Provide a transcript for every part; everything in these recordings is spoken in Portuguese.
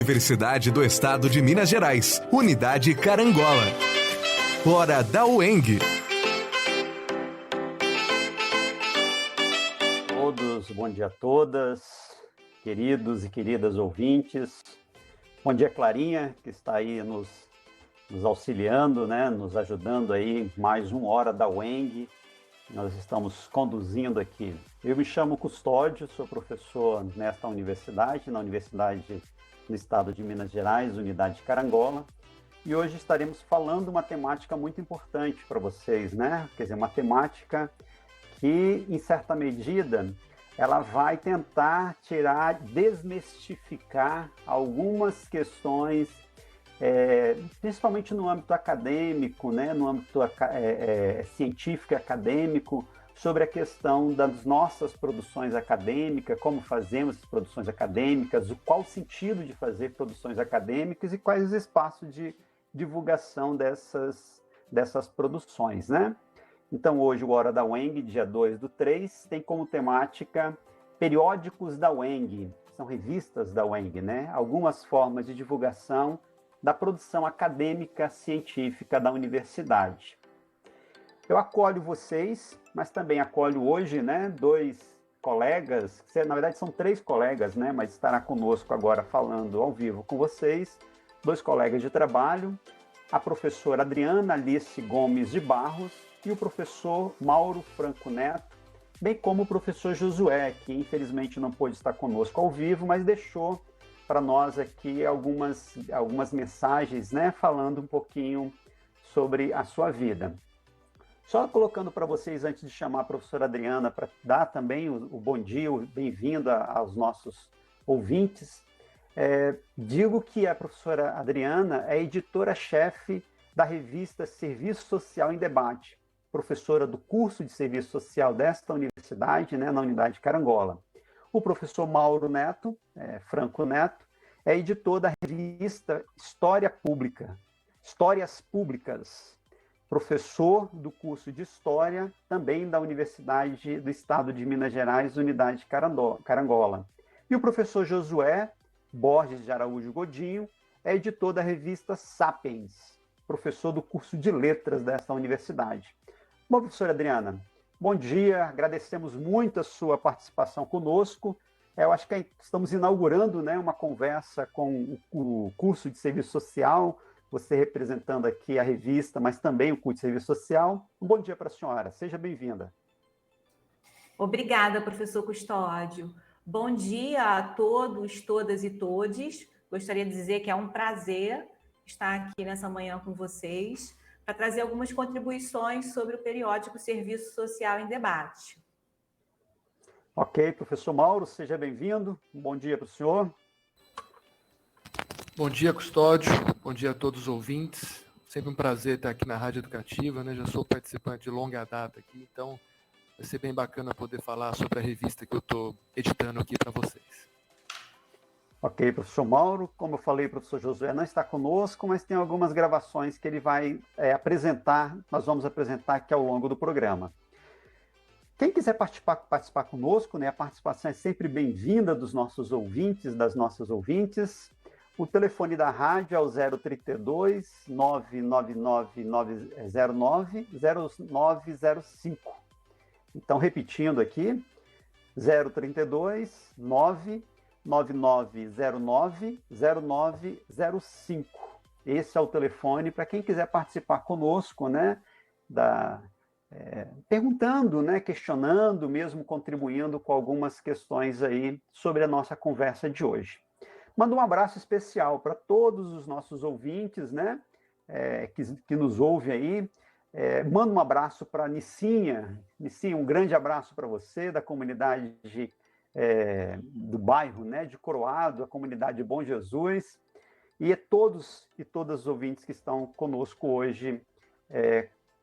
Universidade do Estado de Minas Gerais, Unidade Carangola. Hora da UENG. Bom dia a todas, queridos e queridas ouvintes. Bom dia, Clarinha, que está aí nos auxiliando, né, nos ajudando aí, mais uma hora da UENG. Nós estamos conduzindo aqui. Eu me chamo Custódio, sou professor nesta universidade, na Universidade do Estado de Minas Gerais, Unidade Carangola, e hoje estaremos falando uma temática muito importante para vocês, né? Quer dizer, uma temática que, em certa medida, ela vai tentar desmistificar algumas questões, principalmente no âmbito acadêmico, né? No âmbito científico e acadêmico, sobre a questão das nossas produções acadêmicas, como fazemos as produções acadêmicas, qual o sentido de fazer produções acadêmicas e quais os espaços de divulgação dessas produções, né? Então, hoje, o Hora da UENG, dia 2/3, tem como temática periódicos da UENG, são revistas da UENG, né? Algumas formas de divulgação da produção acadêmica científica da universidade. Eu acolho vocês, mas também acolho hoje, né, dois colegas, na verdade são 3 colegas, né, mas estará conosco agora falando ao vivo com vocês, 2 colegas de trabalho, a professora Adriana Alice Gomes de Barros e o professor Mauro Franco Neto, bem como o professor Josué, que infelizmente não pôde estar conosco ao vivo, mas deixou para nós aqui algumas mensagens, né, falando um pouquinho sobre a sua vida. Só colocando para vocês, antes de chamar a professora Adriana, para dar também o bom dia, o bem-vindo aos nossos ouvintes, digo que a professora Adriana é editora-chefe da revista Serviço Social em Debate, professora do curso de Serviço Social desta universidade, né, na Unidade Carangola. O professor Mauro Neto, Franco Neto, é editor da revista Histórias Públicas, professor do curso de História, também da Universidade do Estado de Minas Gerais, Unidade Carangola. E o professor Josué Borges de Araújo Godinho é editor da revista Sapiens, professor do curso de Letras desta universidade. Bom, professora Adriana, bom dia, agradecemos muito a sua participação conosco. Eu acho que estamos inaugurando, né, uma conversa com o curso de Serviço Social, você representando aqui a revista, mas também o curso de Serviço Social. Um bom dia para a senhora, seja bem-vinda. Obrigada, professor Custódio. Bom dia a todos, todas e todes. Gostaria de dizer que é um prazer estar aqui nessa manhã com vocês para trazer algumas contribuições sobre o periódico Serviço Social em Debate. Ok, professor Mauro, seja bem-vindo. Um bom dia para o senhor. Bom dia, Custódio. Bom dia a todos os ouvintes. Sempre um prazer estar aqui na Rádio Educativa, né? Já sou participante de longa data aqui, então vai ser bem bacana poder falar sobre a revista que eu estou editando aqui para vocês. Ok, professor Mauro. Como eu falei, o professor Josué não está conosco, mas tem algumas gravações que ele vai apresentar, nós vamos apresentar aqui ao longo do programa. Quem quiser participar conosco, né, a participação é sempre bem-vinda dos nossos ouvintes, das nossas ouvintes. O telefone da rádio é o 032 999 909 0905. Então, repetindo aqui, 032 99909 0905. Esse é o telefone para quem quiser participar conosco, né, perguntando, né, questionando, mesmo contribuindo com algumas questões aí sobre a nossa conversa de hoje. Mando um abraço especial para todos os nossos ouvintes, né, que nos ouvem aí. Mando um abraço para a Nicinha. Nicinha, um grande abraço para você, da comunidade do bairro, né, de Coroado, a comunidade Bom Jesus, e a todos e todas os ouvintes que estão conosco hoje,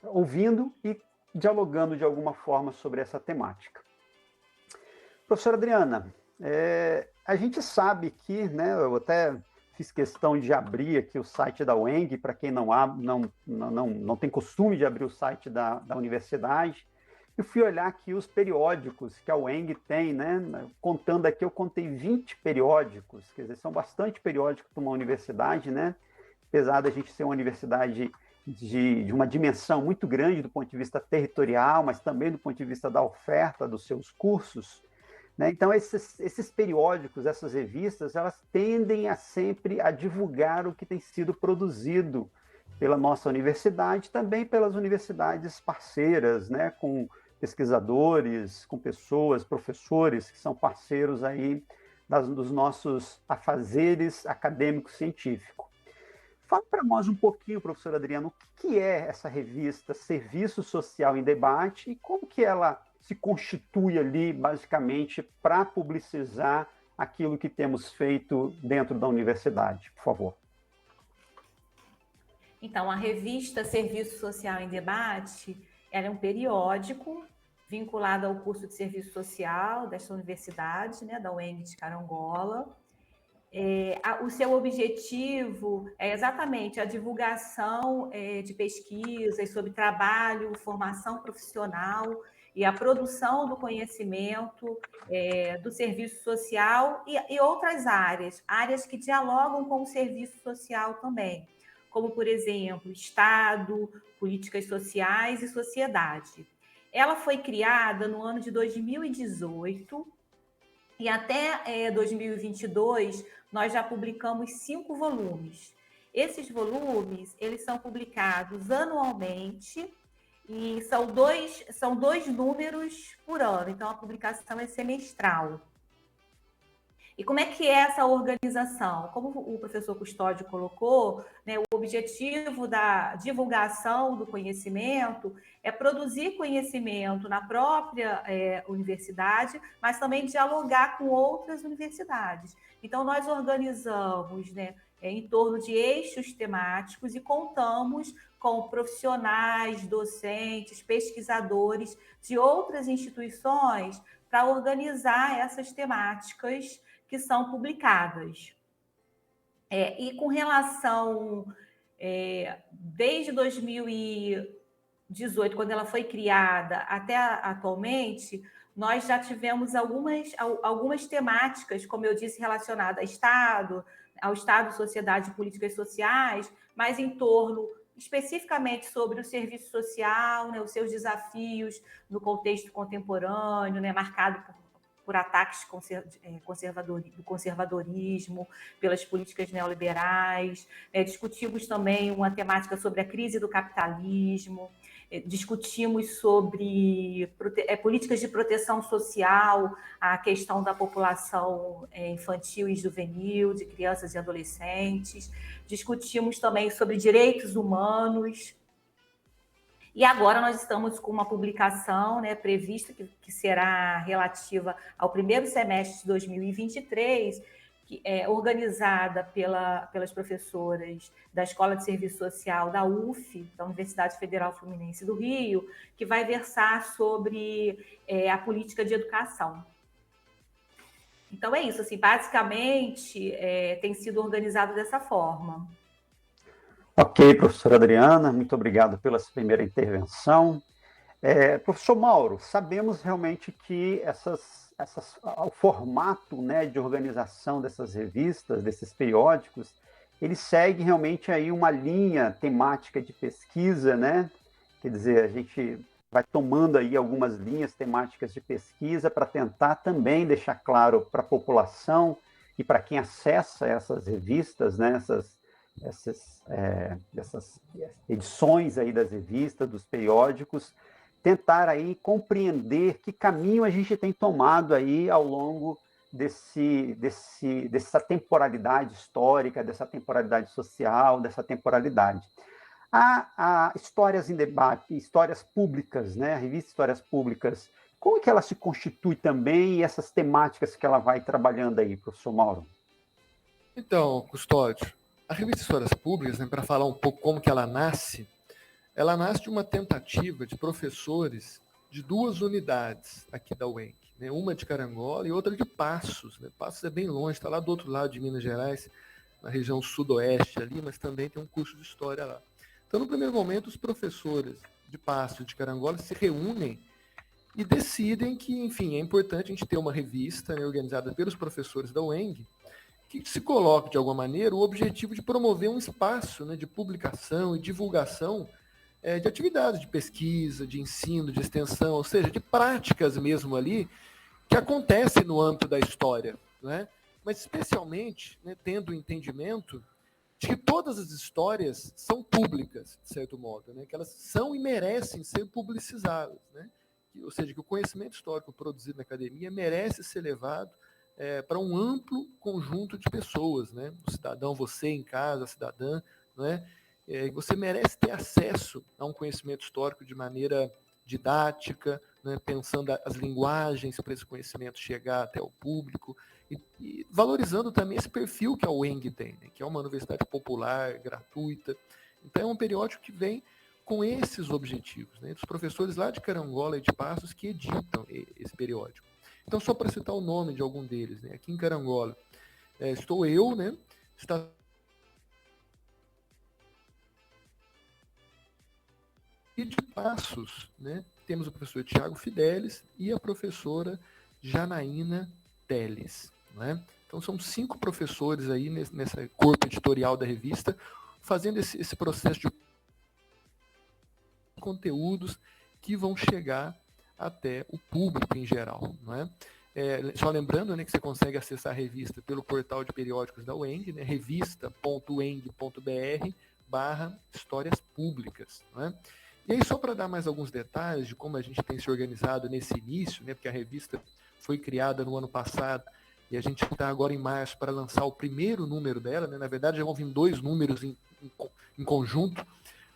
ouvindo e dialogando de alguma forma sobre essa temática. Professora Adriana, a gente sabe que, né, eu até fiz questão de abrir aqui o site da UENG, para quem não tem costume de abrir o site da universidade, Eu fui olhar aqui os periódicos que a UENG tem, né? Contando aqui, eu contei 20 periódicos, quer dizer, são bastante periódicos para uma universidade, né? Apesar da gente ser uma universidade de uma dimensão muito grande do ponto de vista territorial, mas também do ponto de vista da oferta dos seus cursos, né? Então, esses periódicos, essas revistas, elas tendem a sempre a divulgar o que tem sido produzido pela nossa universidade, também pelas universidades parceiras, né? Com pesquisadores, com pessoas, professores que são parceiros aí dos nossos afazeres acadêmicos científicos. Fala para nós um pouquinho, professor Adriano, o que é essa revista Serviço Social em Debate e como que ela se constitui ali, basicamente, para publicizar aquilo que temos feito dentro da universidade, por favor. Então, a revista Serviço Social em Debate, ela é um periódico vinculado ao curso de Serviço Social desta universidade, né, da UENG de Carangola. O seu objetivo é exatamente a divulgação de pesquisas sobre trabalho, formação profissional e a produção do conhecimento do serviço social e outras áreas que dialogam com o serviço social também, como, por exemplo, Estado, políticas sociais e sociedade. Ela foi criada no ano de 2018 e até 2022 nós já publicamos 5 volumes. Esses volumes, eles são publicados anualmente e são dois números por ano, então a publicação é semestral. E como é que é essa organização? Como o professor Custódio colocou, né, o objetivo da divulgação do conhecimento é produzir conhecimento na própria universidade, mas também dialogar com outras universidades. Então, nós organizamos, né, em torno de eixos temáticos e contamos com profissionais, docentes, pesquisadores de outras instituições para organizar essas temáticas que são publicadas. E com relação, desde 2018, quando ela foi criada, até atualmente, nós já tivemos algumas temáticas, como eu disse, relacionadas ao Estado, sociedade e políticas sociais, mas em torno especificamente sobre o serviço social, né, os seus desafios no contexto contemporâneo, né, marcado por ataques do conservadorismo, pelas políticas neoliberais. Discutimos também uma temática sobre a crise do capitalismo, discutimos sobre políticas de proteção social, a questão da população infantil e juvenil, de crianças e adolescentes, discutimos também sobre direitos humanos. E agora nós estamos com uma publicação, né, prevista, que será relativa ao primeiro semestre de 2023, que é organizada pelas professoras da Escola de Serviço Social da UF, da Universidade Federal Fluminense do Rio, que vai versar sobre a política de educação. Então é isso, assim, basicamente tem sido organizado dessa forma. Ok, professora Adriana, muito obrigado pela sua primeira intervenção. Professor Mauro, sabemos realmente que o formato, né, de organização dessas revistas, desses periódicos, ele segue realmente aí uma linha temática de pesquisa, né? Quer dizer, a gente vai tomando aí algumas linhas temáticas de pesquisa para tentar também deixar claro para a população e para quem acessa essas revistas, né, essas edições aí das revistas, dos periódicos, tentar aí compreender que caminho a gente tem tomado aí ao longo dessa temporalidade histórica, dessa temporalidade social, dessa temporalidade. Há Histórias em Debate, Histórias Públicas, né? A revista Histórias Públicas, como é que ela se constitui também e essas temáticas que ela vai trabalhando aí, professor Mauro? Então, Custódio, a revista Histórias Públicas, né, para falar um pouco como que ela nasce de uma tentativa de professores de 2 unidades aqui da UENG, né, uma de Carangola e outra de Passos. Né? Passos é bem longe, está lá do outro lado de Minas Gerais, na região sudoeste ali, mas também tem um curso de História lá. Então, no primeiro momento, os professores de Passos e de Carangola se reúnem e decidem que, enfim, é importante a gente ter uma revista, né, organizada pelos professores da UENG, que se coloque, de alguma maneira, o objetivo de promover um espaço, né, de publicação e divulgação de atividades de pesquisa, de ensino, de extensão, ou seja, de práticas mesmo ali, que acontecem no âmbito da história, né? Mas especialmente, né, tendo o entendimento de que todas as histórias são públicas, de certo modo, né? Que elas são e merecem ser publicizadas, né? Ou seja, que o conhecimento histórico produzido na academia merece ser levado para um amplo conjunto de pessoas, né? O cidadão, você em casa, a cidadã, né? Você merece ter acesso a um conhecimento histórico de maneira didática, né? Pensando as linguagens para esse conhecimento chegar até o público e valorizando também esse perfil que a UENG tem, né? Que é uma universidade popular, gratuita. Então é um periódico que vem com esses objetivos, né? Os professores lá de Carangola e de Passos que editam esse periódico. Então, só para citar o nome de algum deles, né? Aqui em Carangola, estou eu, né? Está e de Passos, né? Temos o professor Tiago Fidelis e a professora Janaína Teles, né? Então, são 5 professores aí nesse corpo editorial da revista, fazendo esse processo de conteúdos que vão chegar até o público em geral, não é? Só lembrando, né, que você consegue acessar a revista pelo portal de periódicos da UENG, né, revista.ueng.br/histórias públicas, não é? E aí, só para dar mais alguns detalhes de como a gente tem se organizado nesse início, né, porque a revista foi criada no ano passado e a gente está agora em março para lançar o primeiro número dela, né? Na verdade, já vão vir 2 números em conjunto,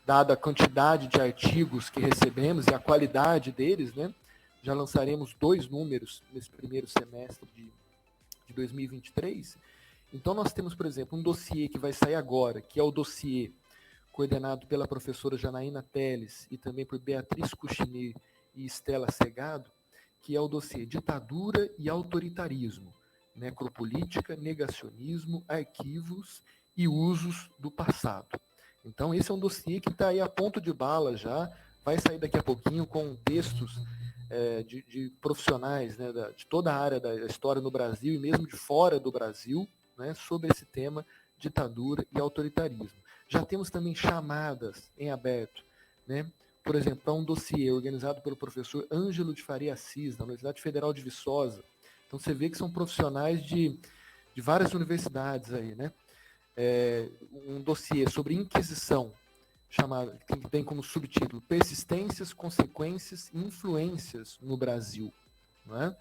dada a quantidade de artigos que recebemos e a qualidade deles, né? Já lançaremos 2 números nesse primeiro semestre de 2023. Então, nós temos, por exemplo, um dossiê que vai sair agora, que é o dossiê coordenado pela professora Janaína Teles e também por Beatriz Cuchini e Estela Segado, que é o dossiê Ditadura e Autoritarismo, Necropolítica, Negacionismo, Arquivos e Usos do Passado. Então, esse é um dossiê que está aí a ponto de bala já, vai sair daqui a pouquinho com textos de profissionais, né, de toda a área da história no Brasil e mesmo de fora do Brasil, né, sobre esse tema ditadura e autoritarismo. Já temos também chamadas em aberto, né, por exemplo, para um dossiê organizado pelo professor Ângelo de Faria Assis, da Universidade Federal de Viçosa. Então, você vê que são profissionais de várias universidades aí, né? Um dossiê sobre Inquisição, chamado, que tem como subtítulo Persistências, Consequências e Influências no Brasil. Não é?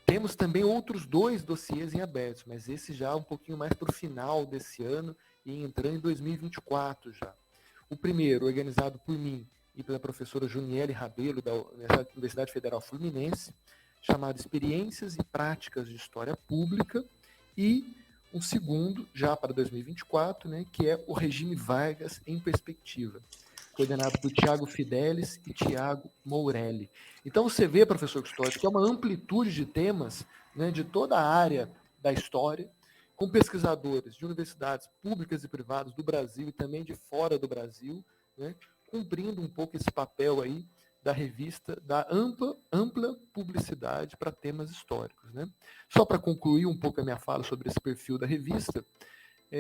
Temos também outros 2 dossiês em aberto, mas esse já um pouquinho mais para o final desse ano e entrando em 2024 já. O primeiro, organizado por mim e pela professora Juniele Rabelo, da Universidade Federal Fluminense, chamado Experiências e Práticas de História Pública, e um segundo, já para 2024, né, que é o Regime Vargas em Perspectiva, coordenado por Tiago Fidelis e Tiago Mourelli. Então, você vê, professor Custódio, que é uma amplitude de temas, né, de toda a área da história, com pesquisadores de universidades públicas e privadas do Brasil e também de fora do Brasil, né, cumprindo um pouco esse papel aí da revista, da ampla publicidade para temas históricos, né? Só para concluir um pouco a minha fala sobre esse perfil da revista,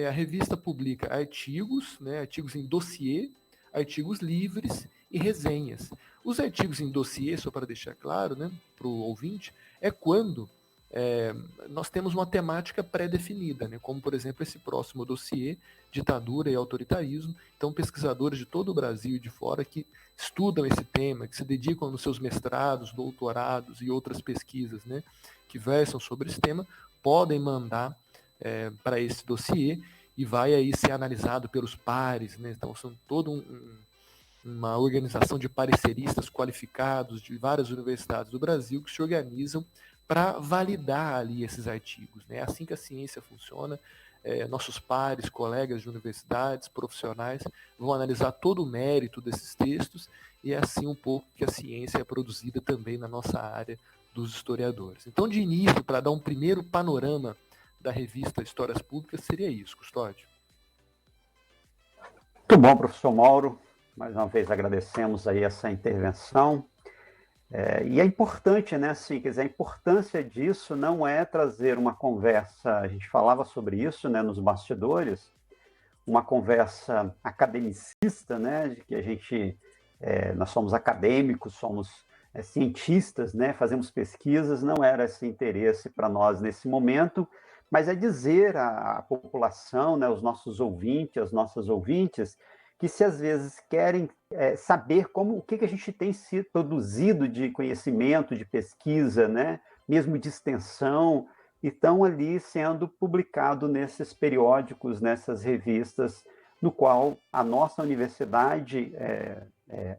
a revista publica artigos, né, artigos em dossiê, artigos livres e resenhas. Os artigos em dossiê, só para deixar claro, né, para o ouvinte, é quando nós temos uma temática pré-definida, né, como, por exemplo, esse próximo dossiê, Ditadura e Autoritarismo. Então, pesquisadores de todo o Brasil e de fora que estudam esse tema, que se dedicam nos seus mestrados, doutorados e outras pesquisas, né, que versam sobre esse tema, podem mandar para esse dossiê e vai aí ser analisado pelos pares, né? Então, são toda uma organização de pareceristas qualificados de várias universidades do Brasil que se organizam para validar ali esses artigos, né? É assim que a ciência funciona. Nossos pares, colegas de universidades, profissionais, vão analisar todo o mérito desses textos e é assim um pouco que a ciência é produzida também na nossa área dos historiadores. Então, de início, para dar um primeiro panorama da revista Histórias Públicas, seria isso, Custódio. Muito bom, professor Mauro. Mais uma vez agradecemos aí essa intervenção. E é importante, né, assim, quer dizer, a importância disso não é trazer uma conversa, a gente falava sobre isso, né, nos bastidores, uma conversa academicista, né, de que nós somos acadêmicos, somos cientistas, né, fazemos pesquisas, não era esse interesse para nós nesse momento, mas é dizer à população, né, aos nossos ouvintes, às nossas ouvintes, que se às vezes querem saber o que a gente tem sido produzido de conhecimento, de pesquisa, né, mesmo de extensão, e estão ali sendo publicado nesses periódicos, nessas revistas, no qual a nossa universidade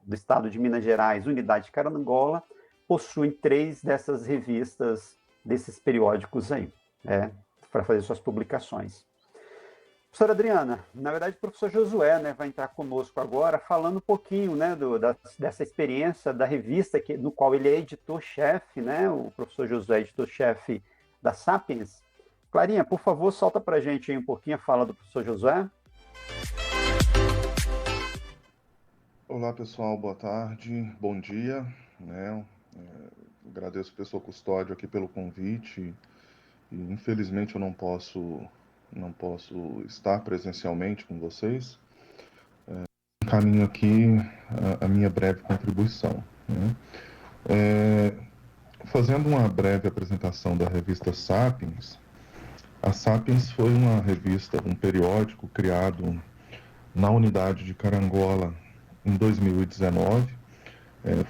do estado de Minas Gerais, Unidade de Carangola, possui 3 dessas revistas, desses periódicos aí, para fazer suas publicações. Professora Adriana, na verdade o professor Josué, né, vai entrar conosco agora falando um pouquinho, né, dessa experiência da revista no qual ele é editor-chefe, né, o professor Josué é editor-chefe da Sapiens. Clarinha, por favor, solta para a gente aí um pouquinho a fala do professor Josué. Olá pessoal, boa tarde, bom dia, né? Agradeço o professor Custódio aqui pelo convite e infelizmente eu não posso estar presencialmente com vocês. Encaminho aqui a minha breve contribuição, né? Fazendo uma breve apresentação da revista Sapiens, a Sapiens foi uma revista, um periódico criado na Unidade de Carangola em 2019,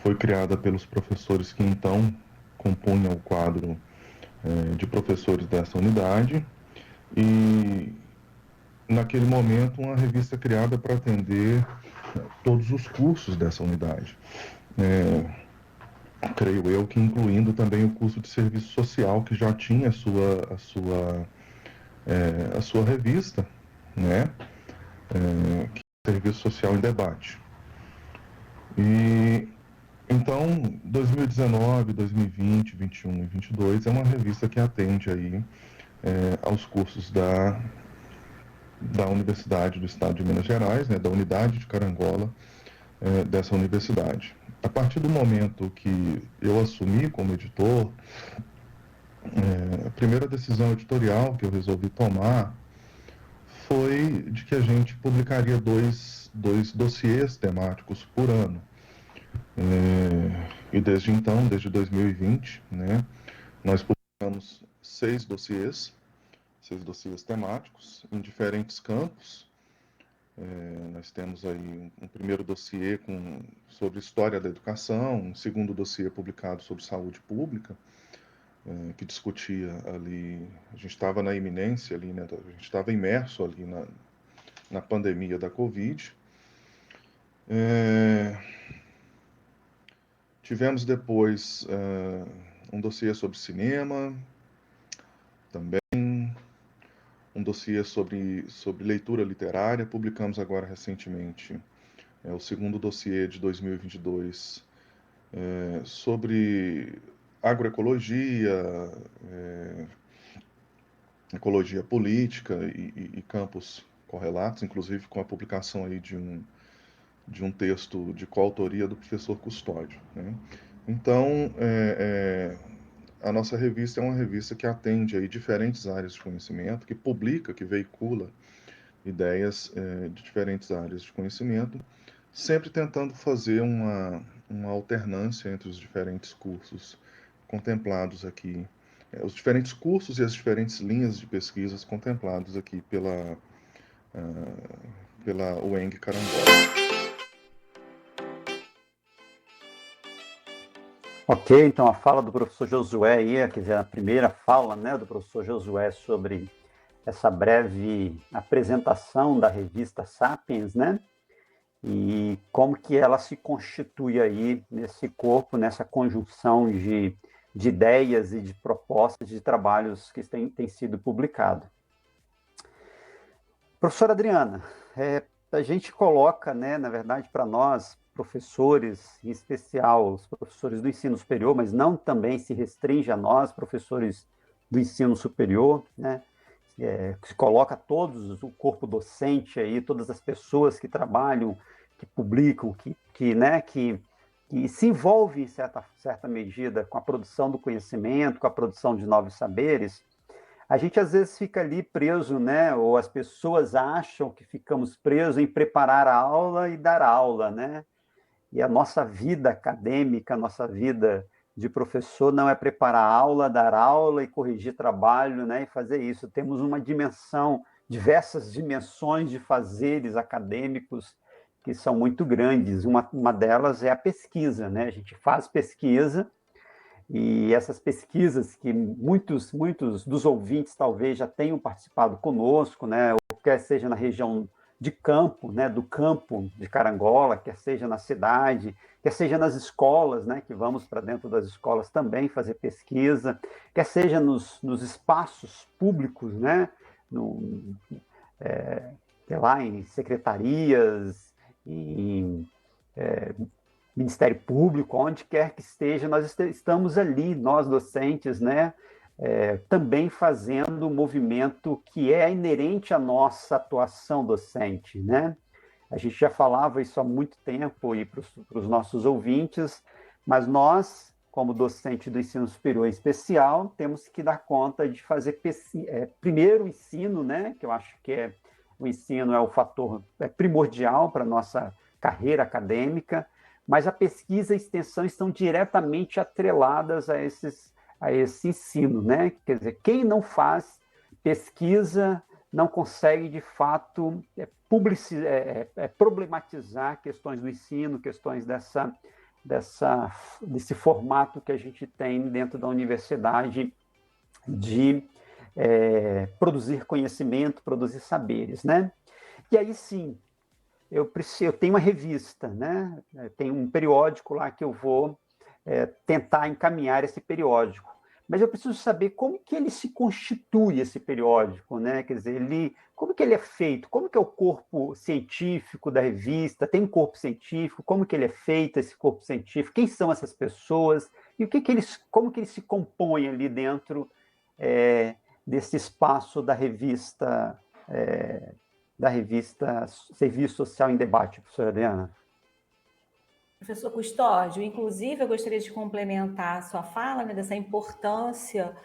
foi criada pelos professores que então compunham o quadro de professores dessa unidade e, naquele momento, uma revista criada para atender todos os cursos dessa unidade. Creio eu que incluindo também o curso de serviço social, que já tinha a sua revista, né? Que é Serviço Social em Debate. E então, 2019, 2020, 21 e 22 é uma revista que atende aí aos cursos da Universidade do Estado de Minas Gerais, né, da Unidade de Carangola dessa universidade. A partir do momento que eu assumi como editor, a primeira decisão editorial que eu resolvi tomar foi de que a gente publicaria dois dossiês temáticos por ano. E desde então, desde 2020, né, nós publicamos 6 dossiês temáticos em diferentes campos. Nós temos aí um primeiro dossiê sobre história da educação, um segundo dossiê publicado sobre saúde pública, que discutia ali, a gente estava na iminência ali, né, a gente estava imerso ali na pandemia da Covid. Tivemos depois um dossiê sobre cinema, também um dossiê sobre leitura literária. Publicamos agora recentemente o segundo dossiê de 2022 sobre agroecologia, ecologia política e campos correlatos, inclusive com a publicação aí de um texto de coautoria do professor Custódio, né? Então, a nossa revista é uma revista que atende aí diferentes áreas de conhecimento, que publica, que veicula ideias de diferentes áreas de conhecimento, sempre tentando fazer uma alternância entre os diferentes cursos contemplados aqui, os diferentes cursos e as diferentes linhas de pesquisas contemplados aqui pela UENG Carangola. Ok, então a fala do professor Josué aí, quer dizer, a primeira fala, né, do professor Josué sobre essa breve apresentação da revista Sapiens, né, e como que ela se constitui aí nesse corpo, nessa conjunção de ideias e de propostas de trabalhos que têm sido publicados. Professora Adriana, a gente coloca, né, na verdade, para nós, professores, em especial os professores do ensino superior, mas não também se restringe a nós, professores do ensino superior, né? Se coloca todos, o corpo docente aí, todas as pessoas que trabalham, que publicam, que que se envolve, em certa medida, com a produção do conhecimento, com a produção de novos saberes, a gente às vezes fica ali preso, né? Ou as pessoas acham que ficamos presos em preparar a aula e dar aula, né? E a nossa vida acadêmica, a nossa vida de professor não é preparar aula, dar aula e corrigir trabalho, né? E fazer isso. Temos uma dimensão, diversas dimensões de fazeres acadêmicos que são muito grandes. Uma delas é a pesquisa, né? A gente faz pesquisa e essas pesquisas que muitos dos ouvintes talvez já tenham participado conosco, né? Ou quer seja na região de campo, né? Do campo de Carangola, quer seja na cidade, quer seja nas escolas, né? Que vamos para dentro das escolas também fazer pesquisa, quer seja nos espaços públicos, né? No, sei lá, em secretarias, em Ministério Público, onde quer que esteja, nós estamos ali, nós docentes, né, também fazendo um movimento que é inerente à nossa atuação docente, né? A gente já falava isso há muito tempo e para os nossos ouvintes, mas nós, como docente do ensino superior especial, temos que dar conta de fazer primeiro o ensino, né, que eu acho que o ensino é o fator primordial para a nossa carreira acadêmica, mas a pesquisa e a extensão estão diretamente atreladas a esse ensino, né? Quer dizer, quem não faz pesquisa não consegue, de fato, problematizar questões do ensino, questões desse formato que a gente tem dentro da universidade de produzir conhecimento, produzir saberes, né? E aí, sim, eu tenho uma revista, né? Tem um periódico lá que eu vou tentar encaminhar esse periódico. Mas eu preciso saber como que ele se constitui, esse periódico, né? Quer dizer, como que ele é feito? Como que é o corpo científico da revista? Tem um corpo científico? Como que ele é feito, esse corpo científico? Quem são essas pessoas? E como que ele se compõe ali dentro desse espaço da revista Serviço Social em Debate, professora Adriana? Professor Custódio, inclusive eu gostaria de complementar a sua fala, né, dessa importância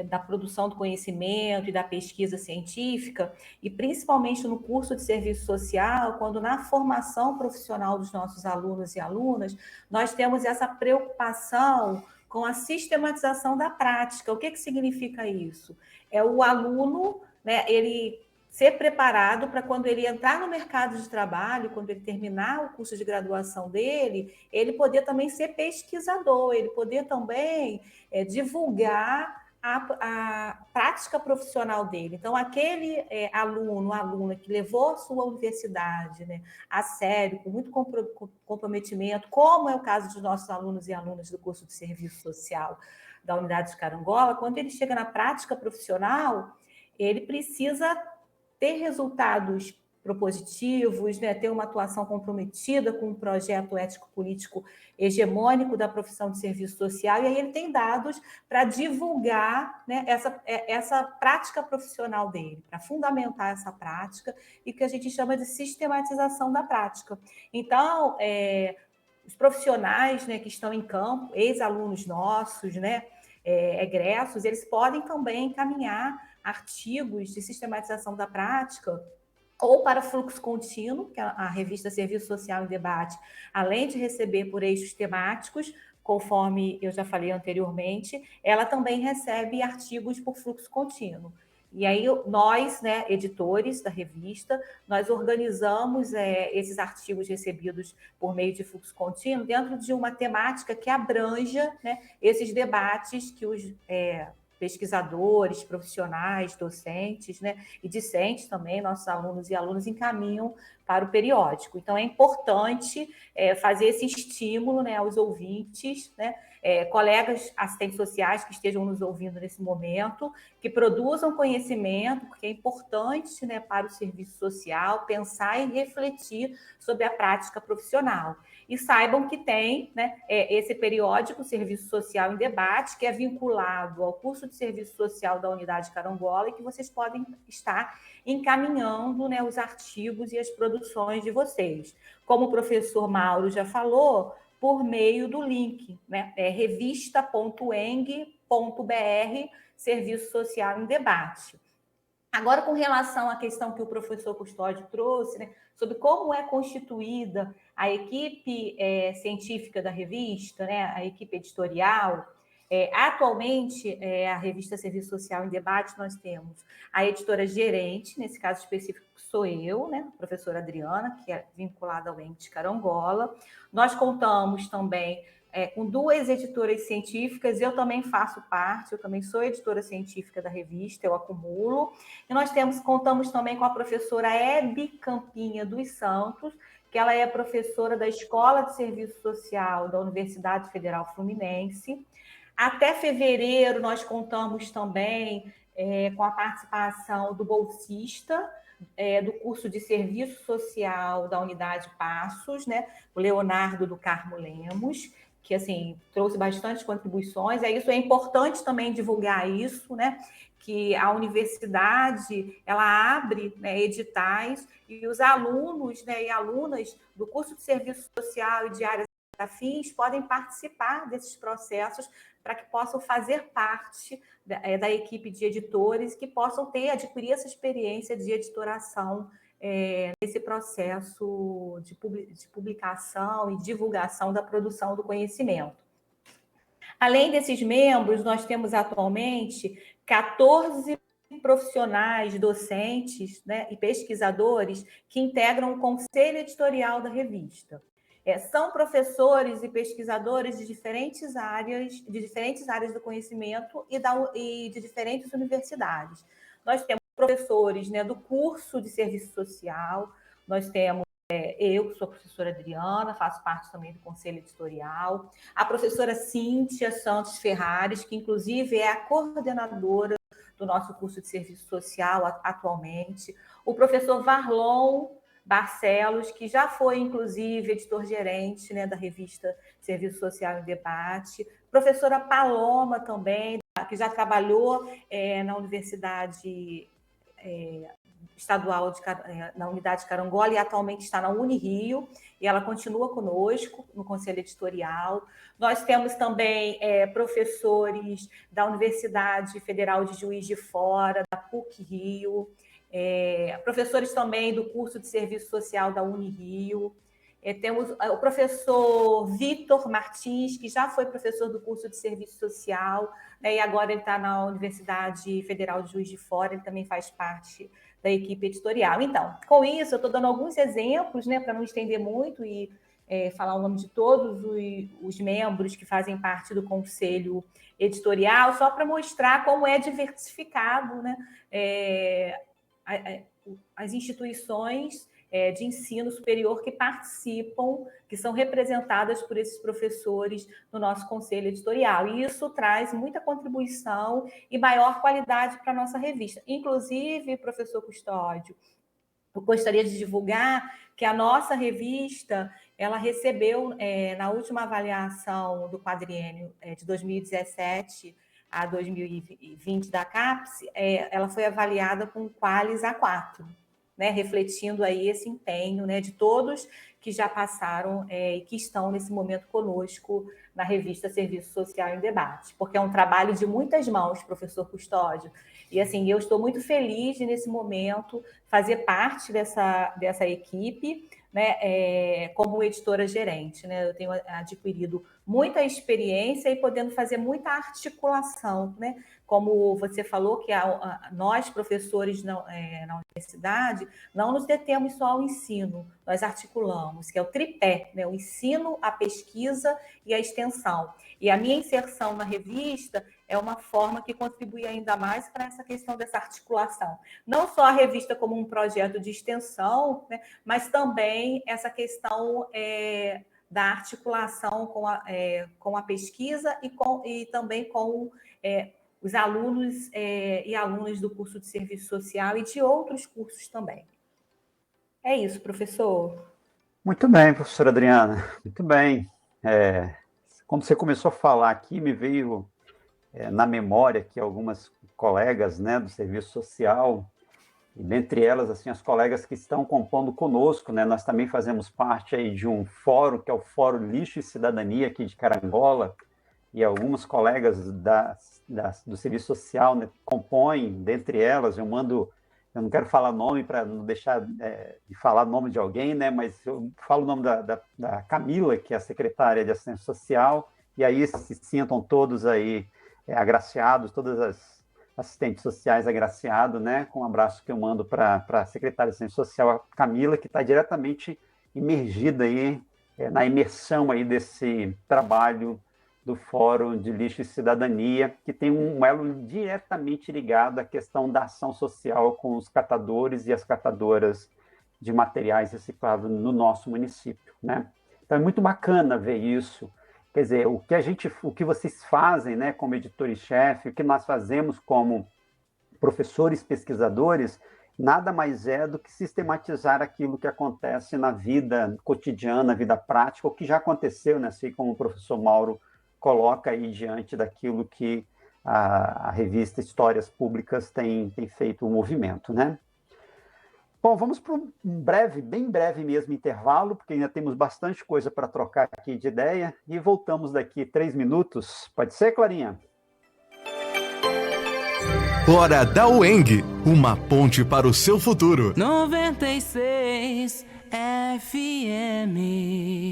da produção do conhecimento e da pesquisa científica, e principalmente no curso de serviço social, quando na formação profissional dos nossos alunos e alunas, nós temos essa preocupação com a sistematização da prática. O que significa isso? É o aluno, né, ele ser preparado para quando ele entrar no mercado de trabalho, quando ele terminar o curso de graduação dele, ele poder também ser pesquisador, ele poder também divulgar a prática profissional dele. Então, aquele aluno, aluna que levou a sua universidade, né, a sério, com muito comprometimento, como é o caso dos nossos alunos e alunas do curso de serviço social da Unidade de Carangola, quando ele chega na prática profissional, ele precisa ter resultados propositivos, né, ter uma atuação comprometida com um projeto ético-político hegemônico da profissão de serviço social, e aí ele tem dados para divulgar, né, essa prática profissional dele, para fundamentar essa prática, e que a gente chama de sistematização da prática. Então, os profissionais, né, que estão em campo, ex-alunos nossos, né, egressos, eles podem também encaminhar artigos de sistematização da prática ou para Fluxo Contínuo, que é a revista Serviço Social em Debate, além de receber por eixos temáticos, conforme eu já falei anteriormente, ela também recebe artigos por fluxo contínuo. E aí nós, né, editores da revista, nós organizamos esses artigos recebidos por meio de fluxo contínuo dentro de uma temática que abranja, né, esses debates que os pesquisadores, profissionais, docentes, né, e discentes também, nossos alunos e alunas encaminham para o periódico. Então, é importante fazer esse estímulo, né, aos ouvintes, né, colegas assistentes sociais que estejam nos ouvindo nesse momento, que produzam conhecimento, porque é importante, né, para o serviço social pensar e refletir sobre a prática profissional. E saibam que tem, né, esse periódico Serviço Social em Debate, que é vinculado ao curso de Serviço Social da Unidade de Carangola, e que vocês podem estar encaminhando, né, os artigos e as produções de vocês. Como o professor Mauro já falou, por meio do link, né? É revista.eng.br, Serviço Social em Debate. Agora, com relação à questão que o professor Custódio trouxe, né, sobre como é constituída a equipe científica da revista, né, a equipe editorial, atualmente, a revista Serviço Social em Debate, nós temos a editora-gerente, nesse caso específico sou eu, né, a professora Adriana, que é vinculada ao ente Carangola. Nós contamos também com 2 editoras científicas, eu também faço parte, eu também sou editora científica da revista, eu acumulo. E nós contamos também com a professora Hebe Campinha dos Santos, que ela é professora da Escola de Serviço Social da Universidade Federal Fluminense. Até fevereiro, nós contamos também com a participação do bolsista do curso de Serviço Social da Unidade Passos, né, o Leonardo do Carmo Lemos, que assim trouxe bastante contribuições. Isso é importante também divulgar isso, né? Que a universidade ela abre, né, editais e os alunos, né, e alunas do curso de Serviço Social e de áreas afins podem participar desses processos para que possam fazer parte da equipe de editores, que possam adquirir essa experiência de editoração nesse processo de publicação e divulgação da produção do conhecimento. Além desses membros, nós temos atualmente 14 profissionais, docentes, né, e pesquisadores que integram o conselho editorial da revista. São professores e pesquisadores de diferentes áreas do conhecimento e de diferentes universidades. Nós temos professores, né, do curso de Serviço Social, nós temos eu, que sou a professora Adriana, faço parte também do conselho editorial, a professora Cíntia Santos Ferrares, que inclusive é a coordenadora do nosso curso de Serviço Social atualmente, o professor Varlon Barcelos, que já foi, inclusive, editor-gerente, né, da revista Serviço Social em Debate, professora Paloma também, que já trabalhou na Universidade Estadual na Unidade Carangola e atualmente está na Unirio, e ela continua conosco no Conselho Editorial. Nós temos também professores da Universidade Federal de Juiz de Fora, da PUC-Rio, professores também do curso de Serviço Social da Unirio. Temos o professor Vitor Martins, que já foi professor do curso de Serviço Social, né, e agora ele está na Universidade Federal de Juiz de Fora, ele também faz parte da equipe editorial. Então, com isso, eu estou dando alguns exemplos, né, para não estender muito e falar o nome de todos os membros que fazem parte do conselho editorial, só para mostrar como é diversificado, né, as instituições de ensino superior que participam, que são representadas por esses professores no nosso conselho editorial. E isso traz muita contribuição e maior qualidade para a nossa revista. Inclusive, professor Custódio, eu gostaria de divulgar que a nossa revista ela recebeu, na última avaliação do quadriênio de 2017 a 2020 da CAPES, ela foi avaliada com Qualis A4, né, refletindo aí esse empenho, né, de todos que já passaram e que estão nesse momento conosco na revista Serviço Social em Debate, porque é um trabalho de muitas mãos, professor Custódio, e assim, eu estou muito feliz de, nesse momento, fazer parte dessa equipe, né, como editora-gerente, né, eu tenho adquirido muita experiência e podendo fazer muita articulação, né, como você falou, que nós, professores na universidade, não nos detemos só ao ensino, nós articulamos, que é o tripé, né? O ensino, a pesquisa e a extensão. E a minha inserção na revista é uma forma que contribui ainda mais para essa questão dessa articulação. Não só a revista como um projeto de extensão, né? Mas também essa questão da articulação com a pesquisa e também com os alunos e alunas do curso de Serviço Social e de outros cursos também. É isso, professor. Muito bem, professora Adriana, muito bem. Como você começou a falar aqui, me veio na memória que algumas colegas, né, do Serviço Social E dentre elas, assim, as colegas que estão compondo conosco, né? Nós também fazemos parte aí de um fórum, que é o Fórum Lixo e Cidadania aqui de Carangola, e algumas colegas do serviço social, né, compõem, dentre elas, eu não quero falar nome para não deixar de falar nome de alguém, né, mas eu falo o nome da Camila, que é a secretária de Assistência Social, e aí se sintam todos aí agraciados, todas as assistentes sociais agraciados, né, com um abraço que eu mando para a secretária de Assistência Social, a Camila, que está diretamente imergida aí, na imersão aí desse trabalho do Fórum de Lixo e Cidadania, que tem um elo diretamente ligado à questão da ação social com os catadores e as catadoras de materiais recicláveis no nosso município, né? Então é muito bacana ver isso. Quer dizer, o que vocês fazem, né, como editor-chefe, o que nós fazemos como professores pesquisadores, nada mais é do que sistematizar aquilo que acontece na vida cotidiana, na vida prática, o que já aconteceu, né, assim como o professor Mauro coloca aí diante daquilo que a revista Histórias Públicas tem feito o movimento, né? Bom, vamos para um bem breve mesmo intervalo, porque ainda temos bastante coisa para trocar aqui de ideia, e voltamos daqui 3 minutos. Pode ser, Clarinha? Hora da UENG, uma ponte para o seu futuro. 96 FM.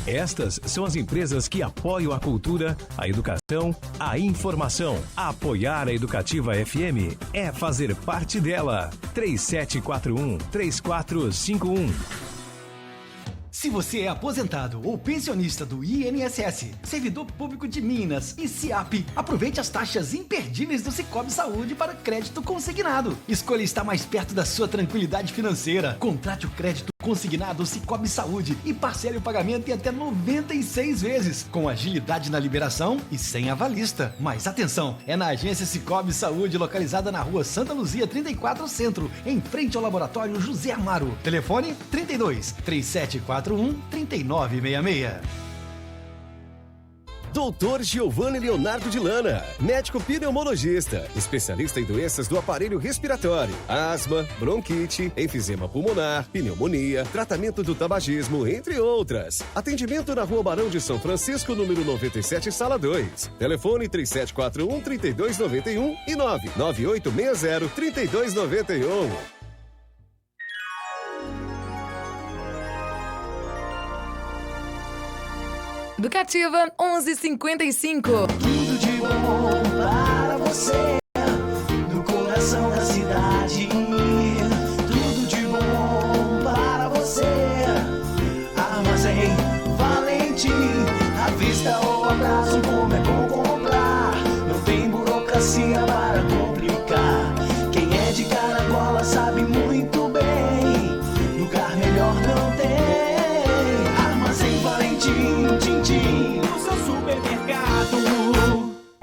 Estas são as empresas que apoiam a cultura, a educação, a informação. Apoiar a Educativa FM é fazer parte dela. 3741-3451. Se você é aposentado ou pensionista do INSS, servidor público de Minas e SIAP, aproveite as taxas imperdíveis do Sicoob Saúde para crédito consignado. Escolha estar mais perto da sua tranquilidade financeira. Contrate o crédito consignado Sicoob Saúde e parcele o pagamento em até 96 vezes, com agilidade na liberação e sem avalista. Mas atenção, é na agência Sicoob Saúde, localizada na rua Santa Luzia 34 Centro, em frente ao laboratório José Amaro. Telefone 32-3741-3966. Doutor Giovanni Leonardo de Lana, médico pneumologista, especialista em doenças do aparelho respiratório, asma, bronquite, enfisema pulmonar, pneumonia, tratamento do tabagismo, entre outras. Atendimento na Rua Barão de São Francisco, número 97, sala 2. Telefone 3741-3291 e 99860-3291. Educativa 11:55. Tudo de bom para você, no coração da cidade. Tudo de bom para você. Armazém Valentim, à vista ou abraço, como é bom comprar. Não tem burocracia para complicar. Quem é de Carangola sabe muito bem, lugar melhor não tem. Armazém Valentim, no seu supermercado.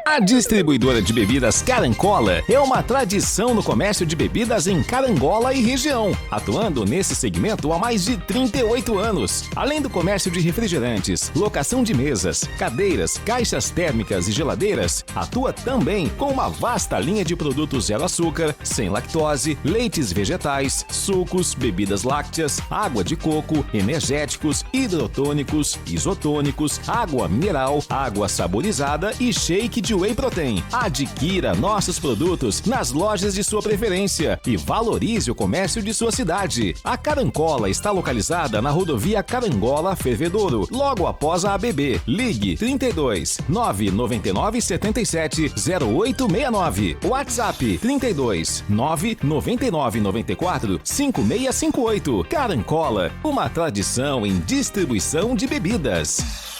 A distribuidora de bebidas Carancola é uma tradição no comércio de bebidas em Carangola e região, atuando nesse segmento há mais de 38 anos. Além do comércio de refrigerantes, locação de mesas, cadeiras, caixas térmicas e geladeiras, atua também com uma vasta linha de produtos zero açúcar, sem lactose, leites vegetais, sucos, bebidas lácteas, água de coco, energéticos, hidrotônicos, isotônicos, água mineral, água saborizada e shake de whey protein. Adquira nossos produtos nas lojas de sua preferência e valorize o comércio de sua cidade. A Carancola está localizada na rodovia Carangola-Fervedouro, logo após a ABB. Ligue 32 999 77 0869. WhatsApp 32 999 94 5658. Carancola, uma tradição em distribuição de bebidas.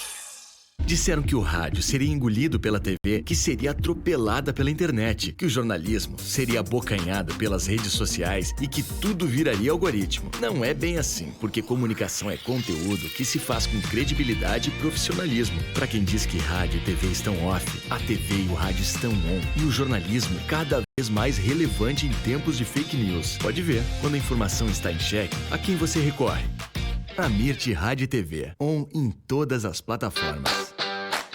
Disseram que o rádio seria engolido pela TV, que seria atropelada pela internet, que o jornalismo seria abocanhado pelas redes sociais e que tudo viraria algoritmo. Não é bem assim, porque comunicação é conteúdo que se faz com credibilidade e profissionalismo. Para quem diz que rádio e TV estão off, a TV e o rádio estão on, e o jornalismo cada vez mais relevante em tempos de fake news. Pode ver, quando a informação está em xeque, a quem você recorre? A Mirti Rádio e TV, on em todas as plataformas.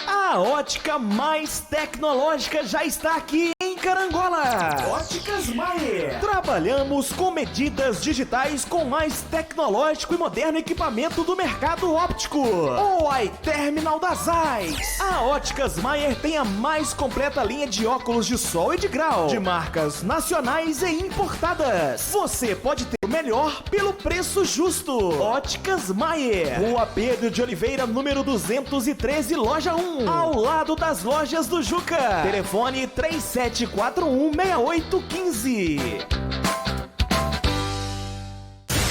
A ótica mais tecnológica já está aqui em Carangola. Óticas Maier. Trabalhamos com medidas digitais com mais tecnológico e moderno equipamento do mercado óptico. O iTerminal das AIS. A Óticas Maier tem a mais completa linha de óculos de sol e de grau, de marcas nacionais e importadas. Você pode ter o melhor pelo preço justo. Óticas Maier. Rua Pedro de Oliveira, número 213, loja 1. Ao lado das lojas do Juca. Telefone 3741-6815.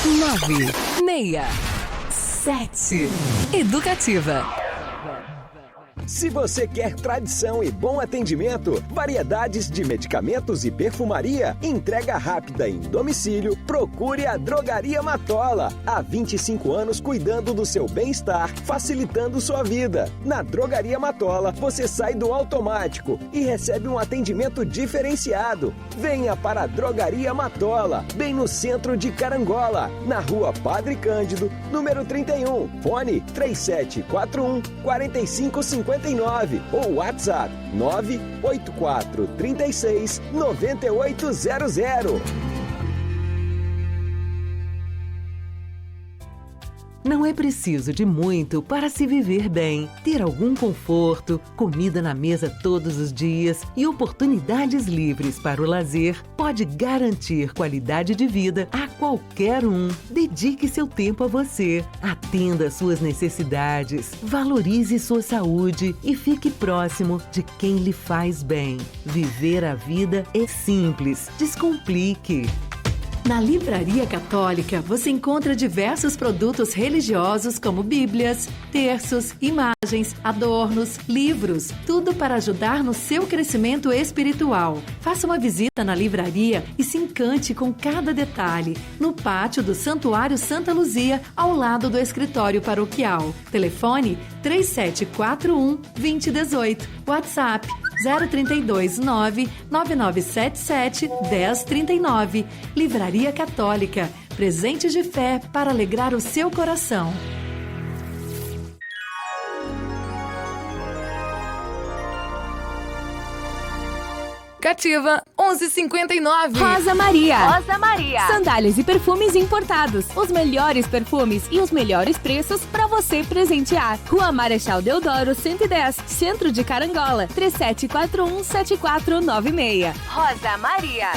967 Educativa. Se você quer tradição e bom atendimento, variedades de medicamentos e perfumaria, entrega rápida em domicílio, procure a Drogaria Matola. Há 25 anos cuidando do seu bem-estar, facilitando sua vida. Na Drogaria Matola, você sai do automático e recebe um atendimento diferenciado. Venha para a Drogaria Matola, bem no centro de Carangola, na Rua Padre Cândido, número 31. Fone 3741-4559 ou WhatsApp 984369800. Não é preciso de muito para se viver bem. Ter algum conforto, comida na mesa todos os dias e oportunidades livres para o lazer pode garantir qualidade de vida a qualquer um. Dedique seu tempo a você. Atenda às suas necessidades. Valorize sua saúde e fique próximo de quem lhe faz bem. Viver a vida é simples. Descomplique. Na Livraria Católica, você encontra diversos produtos religiosos como bíblias, terços, imagens, adornos, livros, tudo para ajudar no seu crescimento espiritual. Faça uma visita na livraria e se encante com cada detalhe, no pátio do Santuário Santa Luzia, ao lado do escritório paroquial. Telefone 3741-2018. WhatsApp 032-99977-1039. Livraria Católica. Presentes de fé para alegrar o seu coração. Cativa 1159. Rosa Maria. Rosa Maria. Sandálias e perfumes importados. Os melhores perfumes e os melhores preços para você presentear. Rua Marechal Deodoro 110, Centro de Carangola. 3741-7496. Rosa Maria.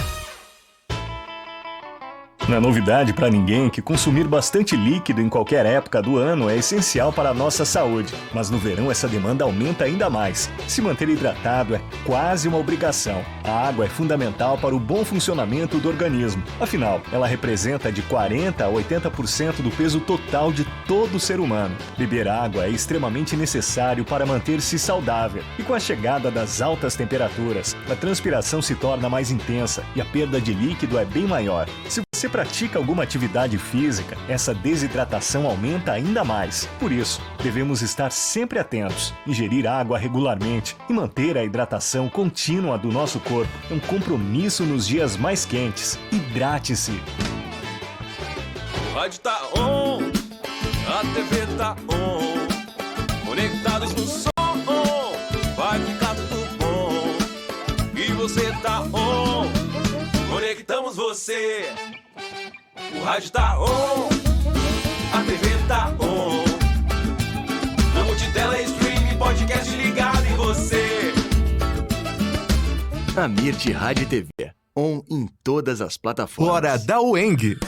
Não é novidade para ninguém que consumir bastante líquido em qualquer época do ano é essencial para a nossa saúde. Mas no verão essa demanda aumenta ainda mais. Se manter hidratado é quase uma obrigação. A água é fundamental para o bom funcionamento do organismo. Afinal, ela representa de 40% a 80% do peso total de todo ser humano. Beber água é extremamente necessário para manter-se saudável. E com a chegada das altas temperaturas, a transpiração se torna mais intensa e a perda de líquido é bem maior. Se você pratica alguma atividade física, essa desidratação aumenta ainda mais. Por isso, devemos estar sempre atentos, ingerir água regularmente e manter a hidratação contínua do nosso corpo. É um compromisso nos dias mais quentes. Hidrate-se. O rádio tá on, a TV tá on, conectados no som, vai ficar tudo bom. E você tá on, conectamos você. O rádio tá on, a TV tá on, na multitela, streaming, podcast ligado em você. A Mirte Rádio e TV, on em todas as plataformas. Hora da UENG.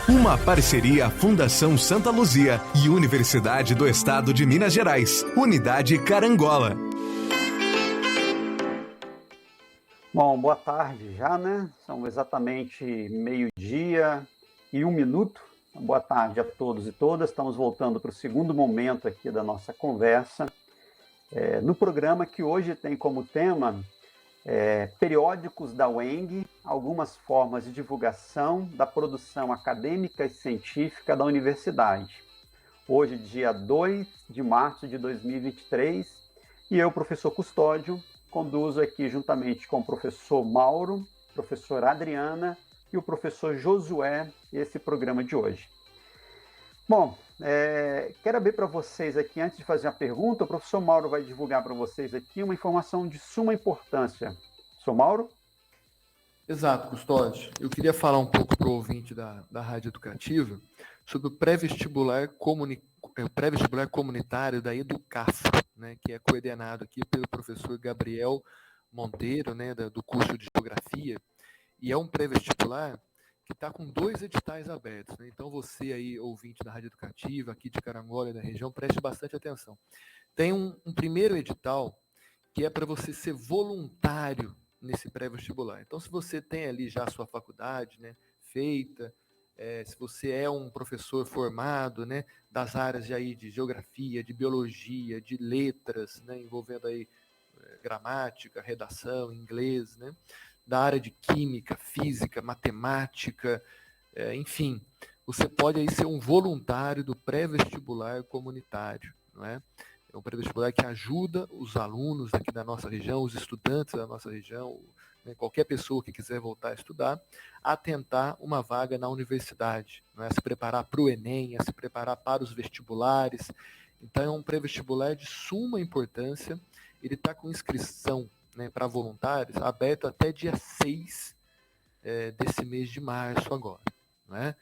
Uma parceria Fundação Santa Luzia e Universidade do Estado de Minas Gerais. Unidade Carangola. Bom, boa tarde já, né? São exatamente 12h01. Boa tarde a todos e todas. Estamos voltando para o segundo momento aqui da nossa conversa. No programa que hoje tem como tema periódicos da UENG, algumas formas de divulgação da produção acadêmica e científica da universidade. Hoje, dia 2 de março de 2023, e eu, professor Custódio, conduzo aqui juntamente com o professor Mauro, professora Adriana e o professor Josué esse programa de hoje. Bom, quero abrir para vocês aqui, antes de fazer a pergunta, o professor Mauro vai divulgar para vocês aqui uma informação de suma importância Professor Mauro? Exato, Custódio. Eu queria falar um pouco para o ouvinte da Rádio Educativa sobre o pré-vestibular comunitário da Educafro, né, que é coordenado aqui pelo professor Gabriel Monteiro, né, do curso de Geografia, e é um pré-vestibular que está com 2 editais abertos, né? Então você aí, ouvinte da Rádio Educativa, aqui de Carangola e da região, preste bastante atenção. Tem um primeiro edital que é para você ser voluntário nesse pré-vestibular. Então, se você tem ali já a sua faculdade, né, feita, se você é um professor formado, né, das áreas de geografia, de biologia, de letras, né, envolvendo aí gramática, redação, inglês, né, da área de química, física, matemática, enfim, você pode aí ser um voluntário do pré-vestibular comunitário, não é? É um pré-vestibular que ajuda os alunos aqui da nossa região, os estudantes da nossa região, né, qualquer pessoa que quiser voltar a estudar, a tentar uma vaga na universidade, não é? A se preparar para o Enem, a se preparar para os vestibulares. Então é um pré-vestibular de suma importância. Ele está com inscrição, né, para voluntários aberto até dia 6 desse mês de março agora, não é?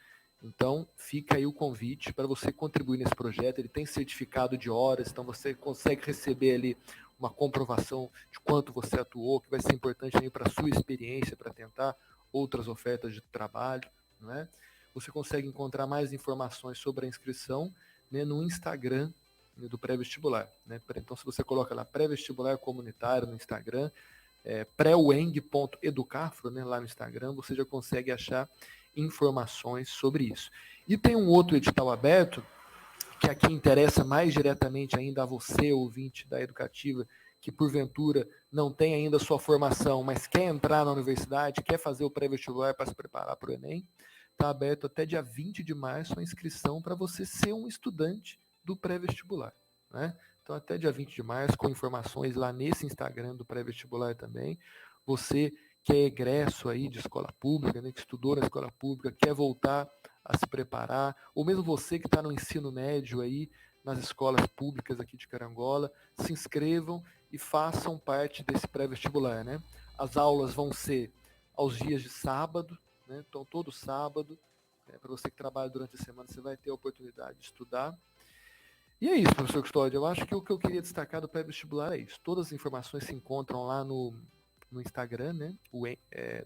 Então, fica aí o convite para você contribuir nesse projeto. Ele tem certificado de horas, então você consegue receber ali uma comprovação de quanto você atuou, que vai ser importante também para a sua experiência, para tentar outras ofertas de trabalho, não é? Você consegue encontrar mais informações sobre a inscrição, né, no Instagram, né, do pré-vestibular, né? Então, se você coloca lá pré-vestibular comunitário no Instagram, pré-ueng.educafro, né, lá no Instagram, você já consegue achar informações sobre isso. E tem um outro edital aberto, que aqui interessa mais diretamente ainda a você, ouvinte da Educativa, que porventura não tem ainda a sua formação, mas quer entrar na universidade, quer fazer o pré-vestibular para se preparar para o Enem. Está aberto até dia 20 de março a inscrição para você ser um estudante do pré-vestibular, né? Então, até dia 20 de março, com informações lá nesse Instagram do pré-vestibular também. Você que é egresso aí de escola pública, né, que estudou na escola pública, quer voltar a se preparar, ou mesmo você que está no ensino médio aí, nas escolas públicas aqui de Carangola, se inscrevam e façam parte desse pré-vestibular, né? As aulas vão ser aos dias de sábado, né? Então, todo sábado, para você que trabalha durante a semana, você vai ter a oportunidade de estudar. E é isso, professor Custódio. Eu acho que o que eu queria destacar do pré-vestibular é isso. Todas as informações se encontram lá no Instagram, né,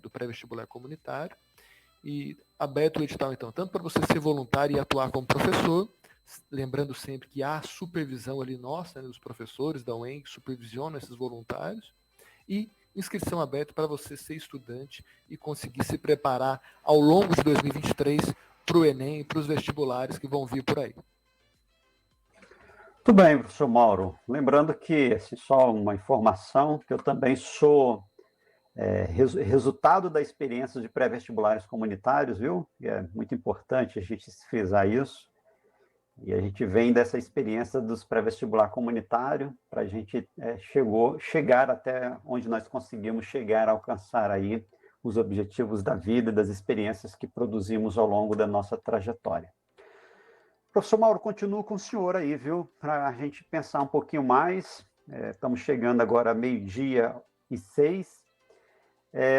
do pré-vestibular comunitário, e aberto o edital, então, tanto para você ser voluntário e atuar como professor, lembrando sempre que há supervisão ali nossa, né, dos professores da UEM, que supervisionam esses voluntários, e inscrição aberta para você ser estudante e conseguir se preparar ao longo de 2023 para o Enem e para os vestibulares que vão vir por aí. Tudo bem, professor Mauro. Lembrando que, assim, só uma informação, que eu também sou resultado da experiência de pré-vestibulares comunitários, viu? E é muito importante a gente frisar isso. E a gente vem dessa experiência dos pré-vestibular comunitário para a gente chegar até onde nós conseguimos chegar, alcançar aí os objetivos da vida e das experiências que produzimos ao longo da nossa trajetória. Professor Mauro, continuo com o senhor aí, viu? Para a gente pensar um pouquinho mais. Estamos chegando agora a 12:06,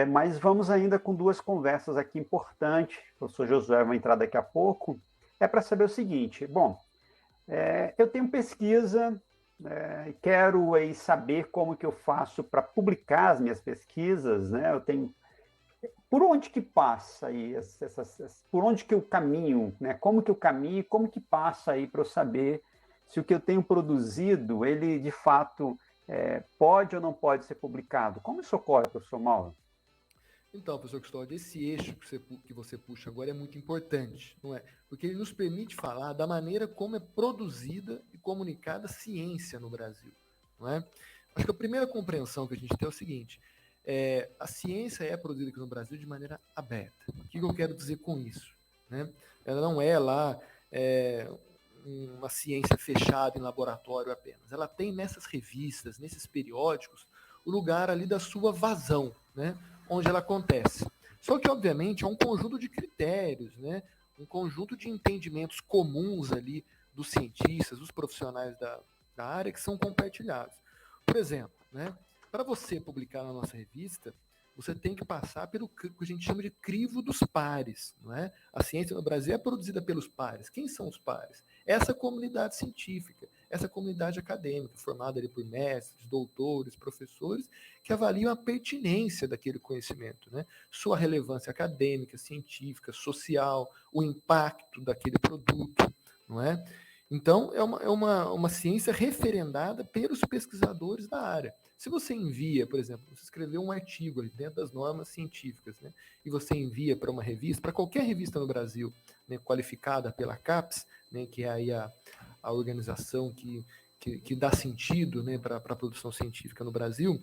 mas vamos ainda com 2 conversas aqui importantes. O professor Josué vai entrar daqui a pouco. É para saber o seguinte: bom, eu tenho pesquisa, quero aí saber como que eu faço para publicar as minhas pesquisas, né? Eu tenho... Por onde que passa aí, por onde que eu caminho, né? Como que eu caminho, como que passa aí para eu saber se o que eu tenho produzido, ele de fato pode ou não pode ser publicado? Como isso ocorre, professor Mauro? Então, professor Custódio, esse eixo que você puxa agora é muito importante, não é? Porque ele nos permite falar da maneira como é produzida e comunicada a ciência no Brasil, não é? Acho que a primeira compreensão que a gente tem é o seguinte: a ciência é produzida aqui no Brasil de maneira aberta. O que eu quero dizer com isso, né? Ela não é lá uma ciência fechada em laboratório apenas. Ela tem nessas revistas, nesses periódicos, o lugar ali da sua vazão, né? Onde ela acontece. Só que, obviamente, é um conjunto de critérios, né? Um conjunto de entendimentos comuns ali dos cientistas, dos profissionais da área, que são compartilhados. Por exemplo, né? Para você publicar na nossa revista, você tem que passar pelo que a gente chama de crivo dos pares, não é? A ciência no Brasil é produzida pelos pares. Quem são os pares? Essa comunidade científica, essa comunidade acadêmica, formada ali por mestres, doutores, professores, que avaliam a pertinência daquele conhecimento, né? Sua relevância acadêmica, científica, social, o impacto daquele produto, não é? Então, é uma ciência referendada pelos pesquisadores da área. Se você envia, por exemplo, você escreveu um artigo ali dentro das normas científicas, né, e você envia para uma revista, para qualquer revista no Brasil, né, qualificada pela CAPES, né, que é aí a organização que dá sentido, né, para a produção científica no Brasil,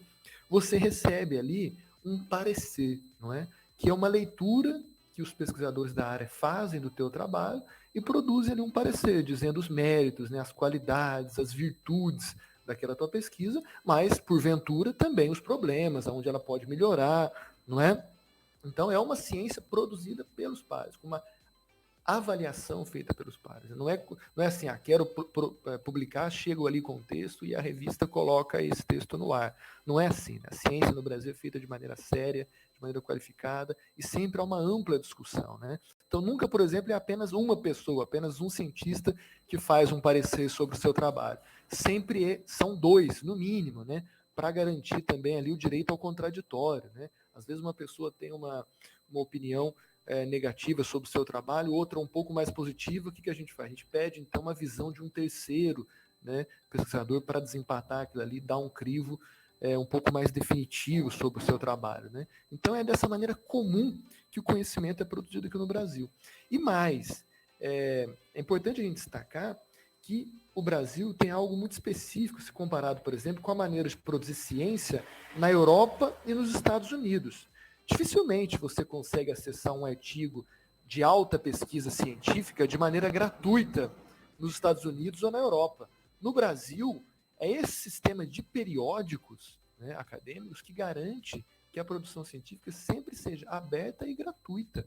você recebe ali um parecer, não é? Que é uma leitura que os pesquisadores da área fazem do teu trabalho e produzem ali um parecer, dizendo os méritos, né, as qualidades, as virtudes daquela tua pesquisa, mas, porventura, também os problemas, onde ela pode melhorar, não é? Então, é uma ciência produzida pelos pares, com uma avaliação feita pelos pares. Não é assim, quero publicar, chego ali com o texto e a revista coloca esse texto no ar. Não é assim, né? A ciência no Brasil é feita de maneira séria, de maneira qualificada, e sempre há uma ampla discussão, né? Então, nunca, por exemplo, é apenas uma pessoa, apenas um cientista que faz um parecer sobre o seu trabalho. Sempre são dois, no mínimo, né? Para garantir também ali o direito ao contraditório, né? Às vezes uma pessoa tem uma opinião negativa sobre o seu trabalho, outra um pouco mais positiva. O que a gente faz? A gente pede, então, uma visão de um terceiro, né, pesquisador para desempatar aquilo ali, dar um crivo um pouco mais definitivo sobre o seu trabalho, né? Então, é dessa maneira comum que o conhecimento é produzido aqui no Brasil. E mais, é importante a gente destacar que o Brasil tem algo muito específico, se comparado, por exemplo, com a maneira de produzir ciência na Europa e nos Estados Unidos. Dificilmente você consegue acessar um artigo de alta pesquisa científica de maneira gratuita nos Estados Unidos ou na Europa. No Brasil, é esse sistema de periódicos, né, acadêmicos que garante que a produção científica sempre seja aberta e gratuita,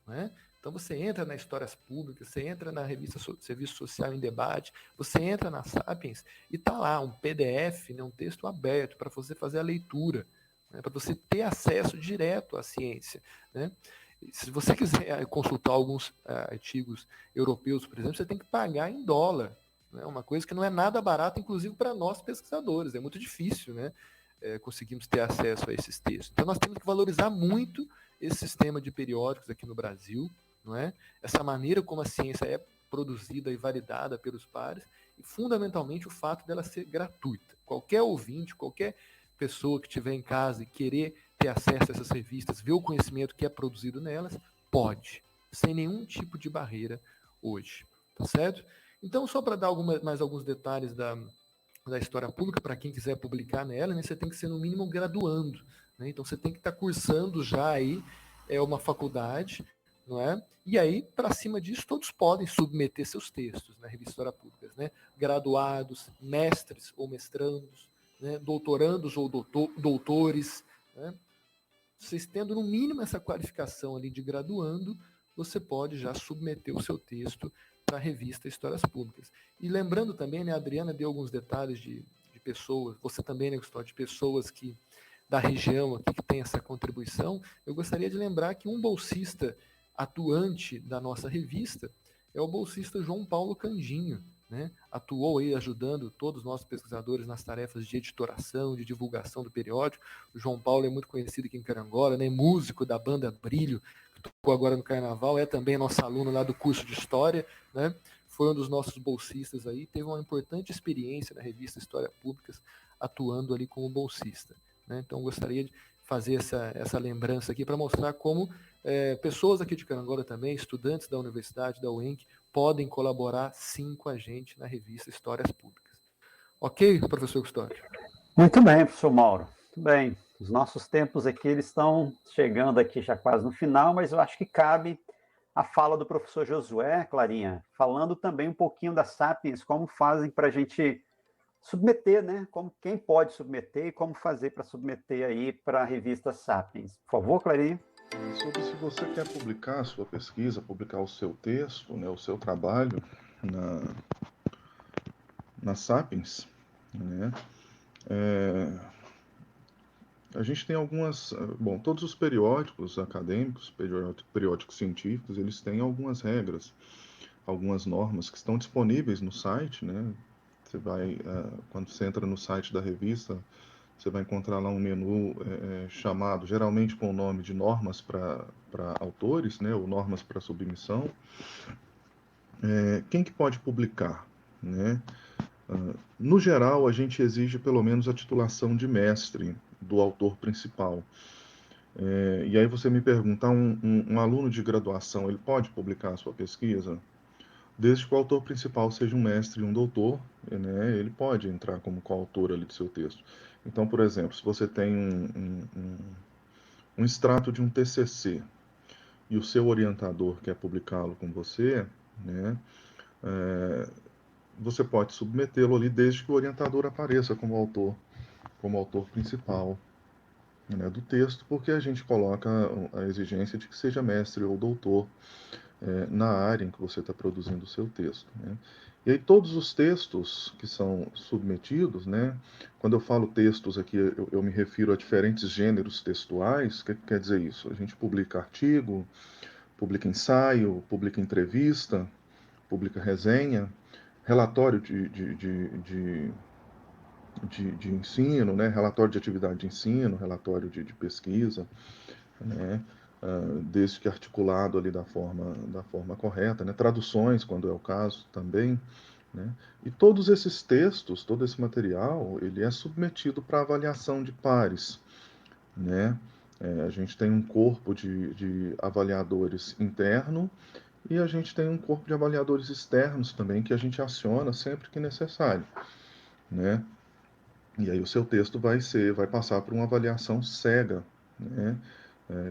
né? Então você entra na Histórias Públicas, você entra na revista Serviço Social em Debate, você entra na Sapiens e está lá um PDF, né, um texto aberto para você fazer a leitura, né, para você ter acesso direto à ciência, né? Se você quiser consultar alguns artigos europeus, por exemplo, você tem que pagar em dólar, né? Uma coisa que não é nada barata, inclusive para nós pesquisadores. É muito difícil, né, conseguirmos ter acesso a esses textos. Então nós temos que valorizar muito esse sistema de periódicos aqui no Brasil, não é? Essa maneira como a ciência é produzida e validada pelos pares, e fundamentalmente o fato dela ser gratuita. Qualquer ouvinte, qualquer pessoa que estiver em casa e querer ter acesso a essas revistas, ver o conhecimento que é produzido nelas, pode, sem nenhum tipo de barreira hoje, tá certo? Então, só para dar mais alguns detalhes da História Pública, para quem quiser publicar nela, né, você tem que ser no mínimo graduando, né? Então você tem que estar cursando já aí uma faculdade, não é? E aí, para cima disso, todos podem submeter seus textos na Revista História Pública, né? Graduados, mestres ou mestrandos, né? Doutorandos ou doutores, né? Vocês tendo no mínimo essa qualificação ali de graduando, você pode já submeter o seu texto para a revista Histórias Públicas. E lembrando também, né, a Adriana deu alguns detalhes de pessoas, você também, né, Gustavo, de pessoas que da região aqui que tem essa contribuição. Eu gostaria de lembrar que um bolsista atuante da nossa revista é o bolsista João Paulo Candinho, né? Atuou aí ajudando todos os nossos pesquisadores nas tarefas de editoração, de divulgação do periódico. O João Paulo é muito conhecido aqui em Carangola, né? Músico da banda Brilho, que tocou agora no Carnaval, é também nosso aluno lá do curso de História, né? Foi um dos nossos bolsistas aí, teve uma importante experiência na revista História Públicas, atuando ali como bolsista, né? Então gostaria de fazer essa lembrança aqui para mostrar como pessoas aqui de Carangola também, estudantes da universidade, da UENC, podem colaborar sim com a gente na revista Histórias Públicas. Ok, professor Custódio? Muito bem, professor Mauro. Muito bem. Os nossos tempos aqui eles estão chegando aqui já quase no final, mas eu acho que cabe a fala do professor Josué, Clarinha, falando também um pouquinho da Sapiens, como fazem para a gente submeter, né? Quem pode submeter e como fazer para submeter aí para a revista Sapiens. Por favor, Clarinha. Sobre se você quer publicar a sua pesquisa, publicar o seu texto, né, o seu trabalho na Sapiens, né, A gente tem algumas... Bom, todos os periódicos acadêmicos, periódicos científicos, eles têm algumas regras, algumas normas que estão disponíveis no site, né? Você vai, quando você entra no site da revista, você vai encontrar lá um menu chamado, geralmente com o nome de normas para autores, né? Ou normas para submissão. Quem que pode publicar, né? No geral, a gente exige pelo menos a titulação de mestre do autor principal. E aí você me pergunta, um aluno de graduação, ele pode publicar a sua pesquisa? Desde que o autor principal seja um mestre e um doutor, né, ele pode entrar como coautor ali do seu texto. Então, por exemplo, se você tem um extrato de um TCC e o seu orientador quer publicá-lo com você, né, você pode submetê-lo ali desde que o orientador apareça como autor principal, né, do texto, porque a gente coloca a exigência de que seja mestre ou doutor na área em que você está produzindo o seu texto, né? E aí todos os textos que são submetidos, né, quando eu falo textos aqui, eu me refiro a diferentes gêneros textuais. O que quer dizer isso? A gente publica artigo, publica ensaio, publica entrevista, publica resenha, relatório de ensino, né, relatório de atividade de ensino, relatório de pesquisa, né, desde que articulado ali da forma correta, né, traduções, quando é o caso, também, né, e todos esses textos, todo esse material, ele é submetido para avaliação de pares, né, a gente tem um corpo de avaliadores interno e a gente tem um corpo de avaliadores externos também, que a gente aciona sempre que necessário, né, e aí o seu texto vai passar por uma avaliação cega, né,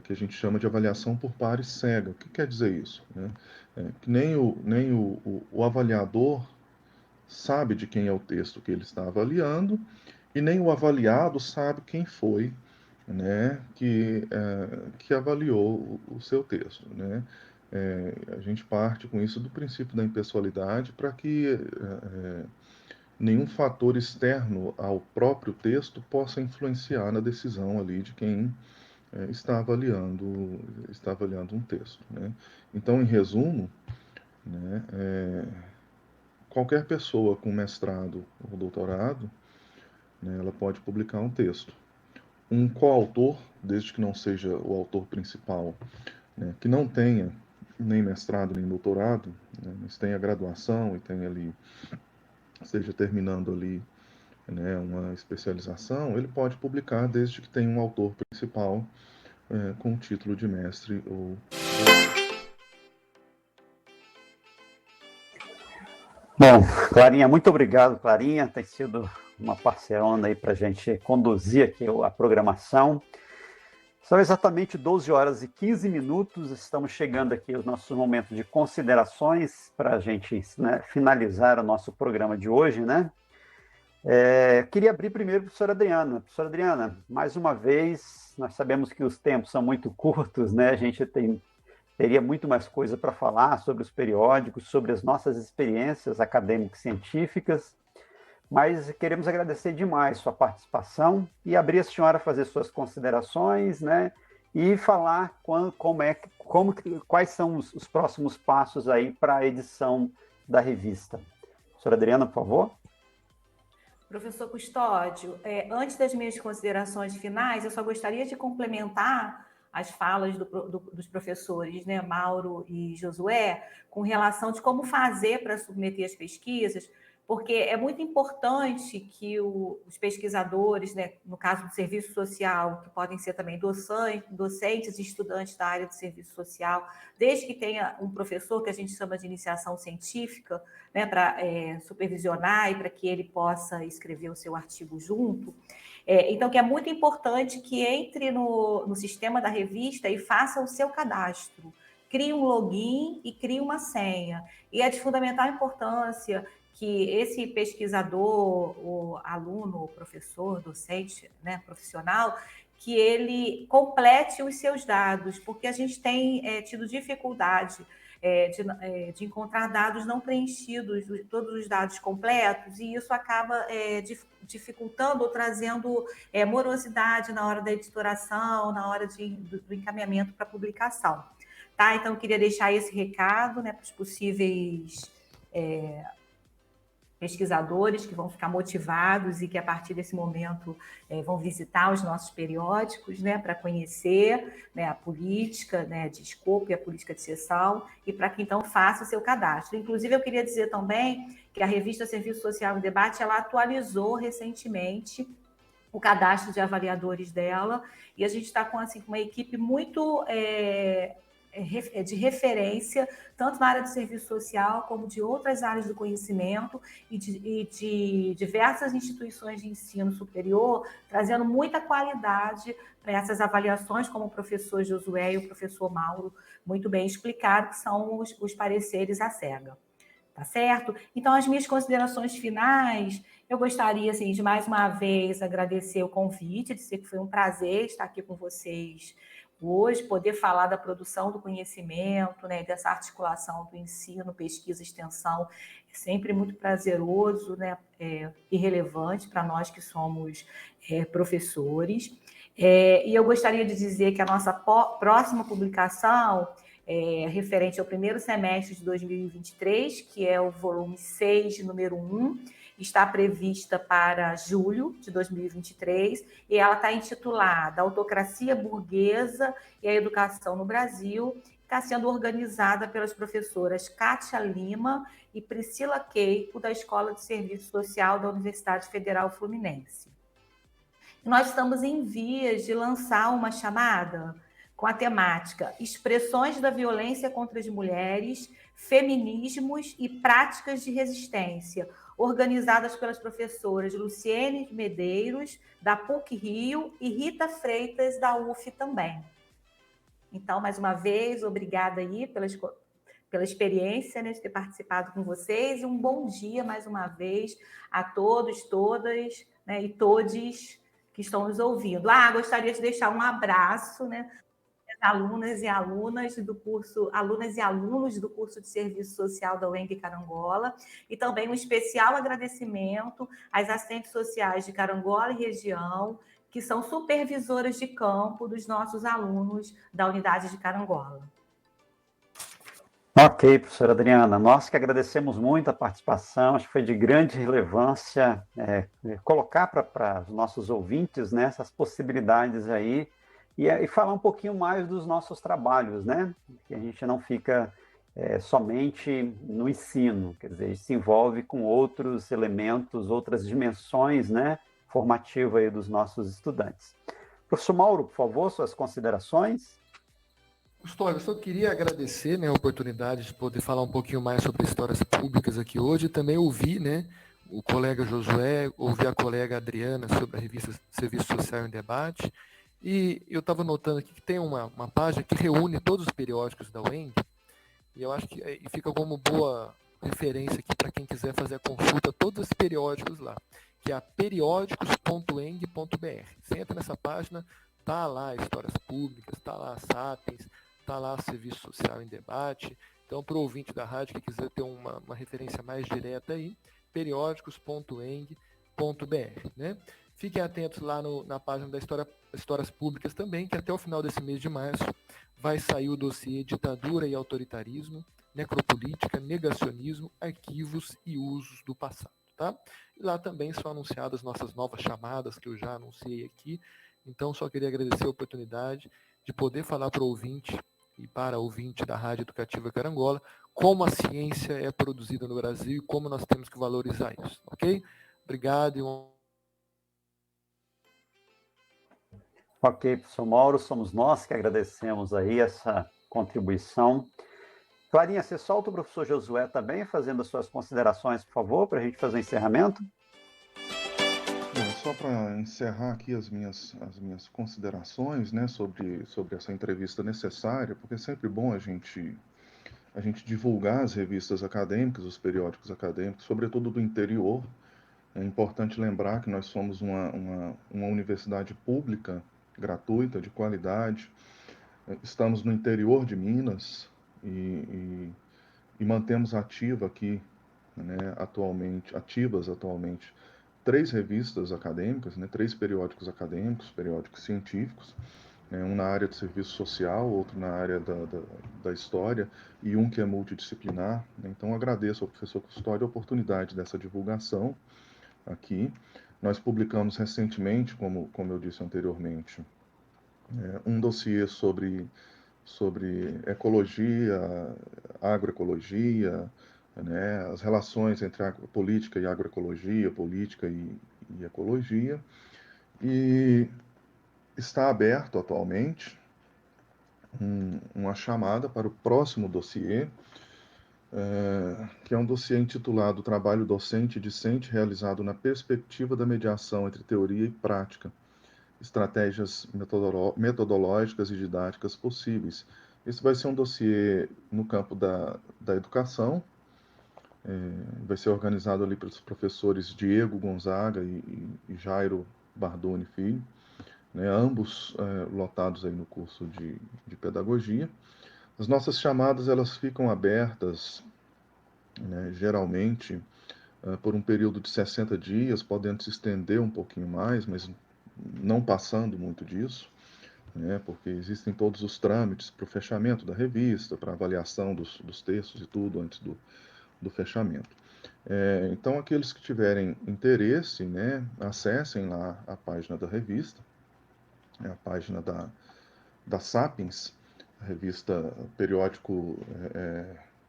que a gente chama de avaliação por pares cega. O que quer dizer isso? Né? Que nem o avaliador sabe de quem é o texto que ele está avaliando e nem o avaliado sabe quem foi, né, que avaliou o seu texto, né? A gente parte com isso do princípio da impessoalidade para que nenhum fator externo ao próprio texto possa influenciar na decisão ali de quem está avaliando um texto, né? Então, em resumo, né, qualquer pessoa com mestrado ou doutorado, né, ela pode publicar um texto. Um coautor, desde que não seja o autor principal, né, que não tenha nem mestrado nem doutorado, né, mas tenha graduação e tenha ali, esteja terminando ali, né, uma especialização, ele pode publicar desde que tenha um autor principal com o título de mestre ou... Bom, Clarinha, muito obrigado, Clarinha. Tem sido uma parceirona aí para a gente conduzir aqui a programação. São exatamente 12 horas e 15 minutos. Estamos chegando aqui aos nossos momentos de considerações para a gente, né, finalizar o nosso programa de hoje, né? Queria abrir primeiro para a professora Adriana. Professora Adriana, mais uma vez, nós sabemos que os tempos são muito curtos, né? A gente teria muito mais coisa para falar sobre os periódicos, sobre as nossas experiências acadêmicas e científicas, mas queremos agradecer demais sua participação e abrir a senhora a fazer suas considerações, né? E falar quais são os próximos passos aí para a edição da revista. Professora Adriana, por favor. Professor Custódio, antes das minhas considerações finais, eu só gostaria de complementar as falas dos professores, né, Mauro e Josué, com relação de como fazer para submeter as pesquisas, porque é muito importante que os pesquisadores, né, no caso do serviço social, que podem ser também docentes e estudantes da área do serviço social, desde que tenha um professor que a gente chama de iniciação científica, né, para supervisionar e para que ele possa escrever o seu artigo junto. Então, que é muito importante que entre no sistema da revista e faça o seu cadastro, crie um login e crie uma senha. E é de fundamental importância que esse pesquisador, o aluno, o professor, docente, né, profissional, que ele complete os seus dados, porque a gente tem tido dificuldade de encontrar dados não preenchidos, todos os dados completos, e isso acaba dificultando ou trazendo morosidade na hora da editoração, na hora do encaminhamento para publicação. Tá? Então, eu queria deixar esse recado, né, para os possíveis pesquisadores que vão ficar motivados e que, a partir desse momento, vão visitar os nossos periódicos, né, para conhecer, né, a política, né, de escopo e a política de seção, e para que, então, faça o seu cadastro. Inclusive, eu queria dizer também que a revista Serviço Social em Debate, ela atualizou recentemente o cadastro de avaliadores dela, e a gente está com, assim, uma equipe muito de referência, tanto na área do serviço social, como de outras áreas do conhecimento e de diversas instituições de ensino superior, trazendo muita qualidade para essas avaliações, como o professor Josué e o professor Mauro muito bem explicaram, que são os pareceres à cega. Tá certo? Então, as minhas considerações finais, eu gostaria, assim, de mais uma vez agradecer o convite, dizer que foi um prazer estar aqui com vocês hoje, poder falar da produção do conhecimento, né, dessa articulação do ensino, pesquisa e extensão, é sempre muito prazeroso, né, e relevante para nós que somos professores. E eu gostaria de dizer que a nossa próxima publicação referente ao primeiro semestre de 2023, que é o volume 6, número 1, está prevista para julho de 2023, e ela está intitulada Autocracia Burguesa e a Educação no Brasil, está sendo organizada pelas professoras Kátia Lima e Priscila Queipo, da Escola de Serviço Social da Universidade Federal Fluminense. Nós estamos em vias de lançar uma chamada com a temática Expressões da Violência contra as Mulheres, Feminismos e Práticas de Resistência, organizadas pelas professoras Luciene Medeiros, da PUC-Rio, e Rita Freitas, da UF também. Então, mais uma vez, obrigada aí pela experiência, né, de ter participado com vocês, e um bom dia, mais uma vez, a todos, todas, né, e todes que estão nos ouvindo. Gostaria de deixar um abraço, né, alunas e alunos do curso de Serviço Social da UENG Carangola, e também um especial agradecimento às assistentes sociais de Carangola e região, que são supervisoras de campo dos nossos alunos da unidade de Carangola. Ok, professora Adriana, nós que agradecemos muito a participação, acho que foi de grande relevância colocar para os nossos ouvintes, né, essas possibilidades aí, e falar um pouquinho mais dos nossos trabalhos, né? Que a gente não fica somente no ensino, quer dizer, a gente se envolve com outros elementos, outras dimensões, né, formativas aí dos nossos estudantes. Professor Mauro, por favor, suas considerações. Gustavo, eu só queria agradecer, né, a oportunidade de poder falar um pouquinho mais sobre histórias públicas aqui hoje, e também ouvir, né, o colega Josué, ouvir a colega Adriana sobre a revista Serviço Social em Debate. E eu estava notando aqui que tem uma página que reúne todos os periódicos da UENG, e eu acho que fica como boa referência aqui para quem quiser fazer a consulta a todos os periódicos lá, que é a periódicos.eng.br. Você entra nessa página, tá lá Histórias Públicas, tá lá Sapiens, tá lá Serviço Social em Debate. Então, para o ouvinte da rádio que quiser ter uma referência mais direta aí, periódicos.eng.br, né? Fiquem atentos lá na página da Histórias Públicas também, que até o final desse mês de março vai sair o dossiê Ditadura e Autoritarismo, Necropolítica, Negacionismo, Arquivos e Usos do Passado. Tá? E lá também são anunciadas nossas novas chamadas, que eu já anunciei aqui. Então, só queria agradecer a oportunidade de poder falar para o ouvinte e para o ouvinte da Rádio Educativa Carangola como a ciência é produzida no Brasil e como nós temos que valorizar isso. Ok? Obrigado e Ok, professor Mauro, somos nós que agradecemos aí essa contribuição. Clarinha, você solta o professor Josué também, fazendo as suas considerações, por favor, para a gente fazer o encerramento? Bom, só para encerrar aqui as minhas considerações, né, sobre essa entrevista necessária, porque é sempre bom a gente divulgar as revistas acadêmicas, os periódicos acadêmicos, sobretudo do interior. É importante lembrar que nós somos uma universidade pública, gratuita, de qualidade. Estamos no interior de Minas, e mantemos ativas atualmente 3 revistas acadêmicas, 3 periódicos acadêmicos, periódicos científicos, um na área de serviço social, outro na área da história e um que é multidisciplinar. Então, agradeço ao professor Custódio a oportunidade dessa divulgação aqui. Nós publicamos recentemente, como eu disse anteriormente, um dossiê sobre ecologia, agroecologia, as relações entre a política e agroecologia, política e ecologia, e está aberto atualmente uma chamada para o próximo dossiê, que é um dossiê intitulado Trabalho Docente e Discente realizado na perspectiva da mediação entre teoria e prática, estratégias metodológicas e didáticas possíveis. Esse vai ser um dossiê no campo da educação, vai ser organizado ali pelos professores Diego Gonzaga e Jairo Bardoni Filho, ambos lotados aí no curso de pedagogia. As nossas chamadas elas ficam abertas, geralmente, por um período de 60 dias, podendo se estender um pouquinho mais, mas não passando muito disso, porque existem todos os trâmites para o fechamento da revista, para avaliação dos textos e tudo antes do fechamento. Então, aqueles que tiverem interesse, acessem lá a página da revista, a página da Sapiens, a revista periódico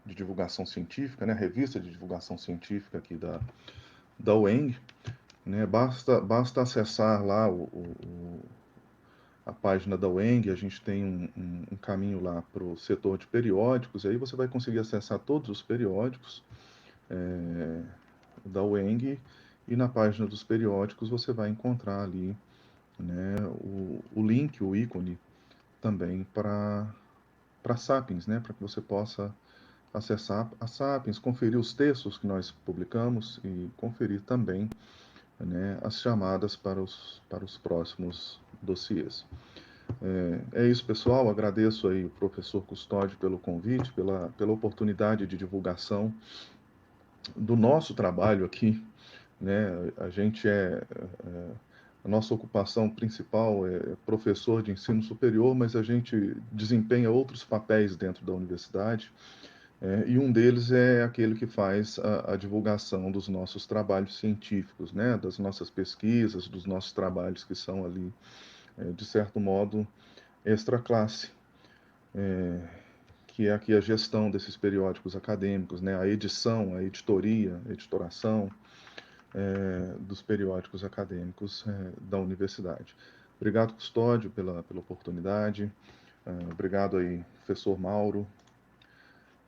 de divulgação científica, a revista de divulgação científica aqui da UENG, basta acessar lá a página da UENG, a gente tem um caminho lá para o setor de periódicos, e aí você vai conseguir acessar todos os periódicos da UENG, e na página dos periódicos você vai encontrar ali o link, o ícone também para Sapiens, para que você possa acessar a Sapiens, conferir os textos que nós publicamos e conferir também as chamadas para os próximos dossiês. É isso, pessoal. Agradeço aí o professor Custódio pelo convite, pela oportunidade de divulgação do nosso trabalho aqui. A gente a nossa ocupação principal é professor de ensino superior, mas a gente desempenha outros papéis dentro da universidade, e um deles é aquele que faz a divulgação dos nossos trabalhos científicos, das nossas pesquisas, dos nossos trabalhos que são ali, de certo modo, extra classe, que é aqui a gestão desses periódicos acadêmicos, a edição, a editoria, a editoração, dos periódicos acadêmicos da universidade. Obrigado, Custódio, pela oportunidade. Obrigado aí, professor Mauro,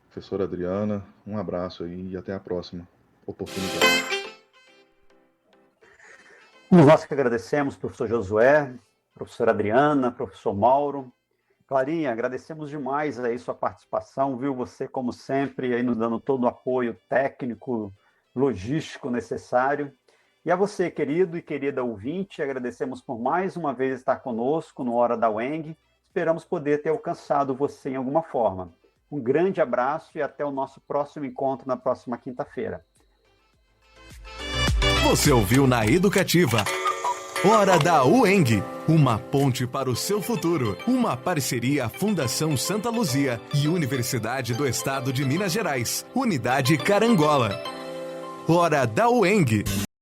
professora Adriana. Um abraço aí e até a próxima oportunidade. Nós que agradecemos, professor Josué, professora Adriana, professor Mauro. Clarinha, agradecemos demais aí sua participação, viu? Você, como sempre, aí nos dando todo o apoio técnico, logístico necessário. E a você, querido e querida ouvinte, agradecemos por mais uma vez estar conosco no Hora da UENG. Esperamos poder ter alcançado você em alguma forma. Um grande abraço e até o nosso próximo encontro na próxima quinta-feira. Você ouviu na Educativa. Hora da UENG, uma ponte para o seu futuro. Uma parceria Fundação Santa Luzia e Universidade do Estado de Minas Gerais. Unidade Carangola. Hora da UENG.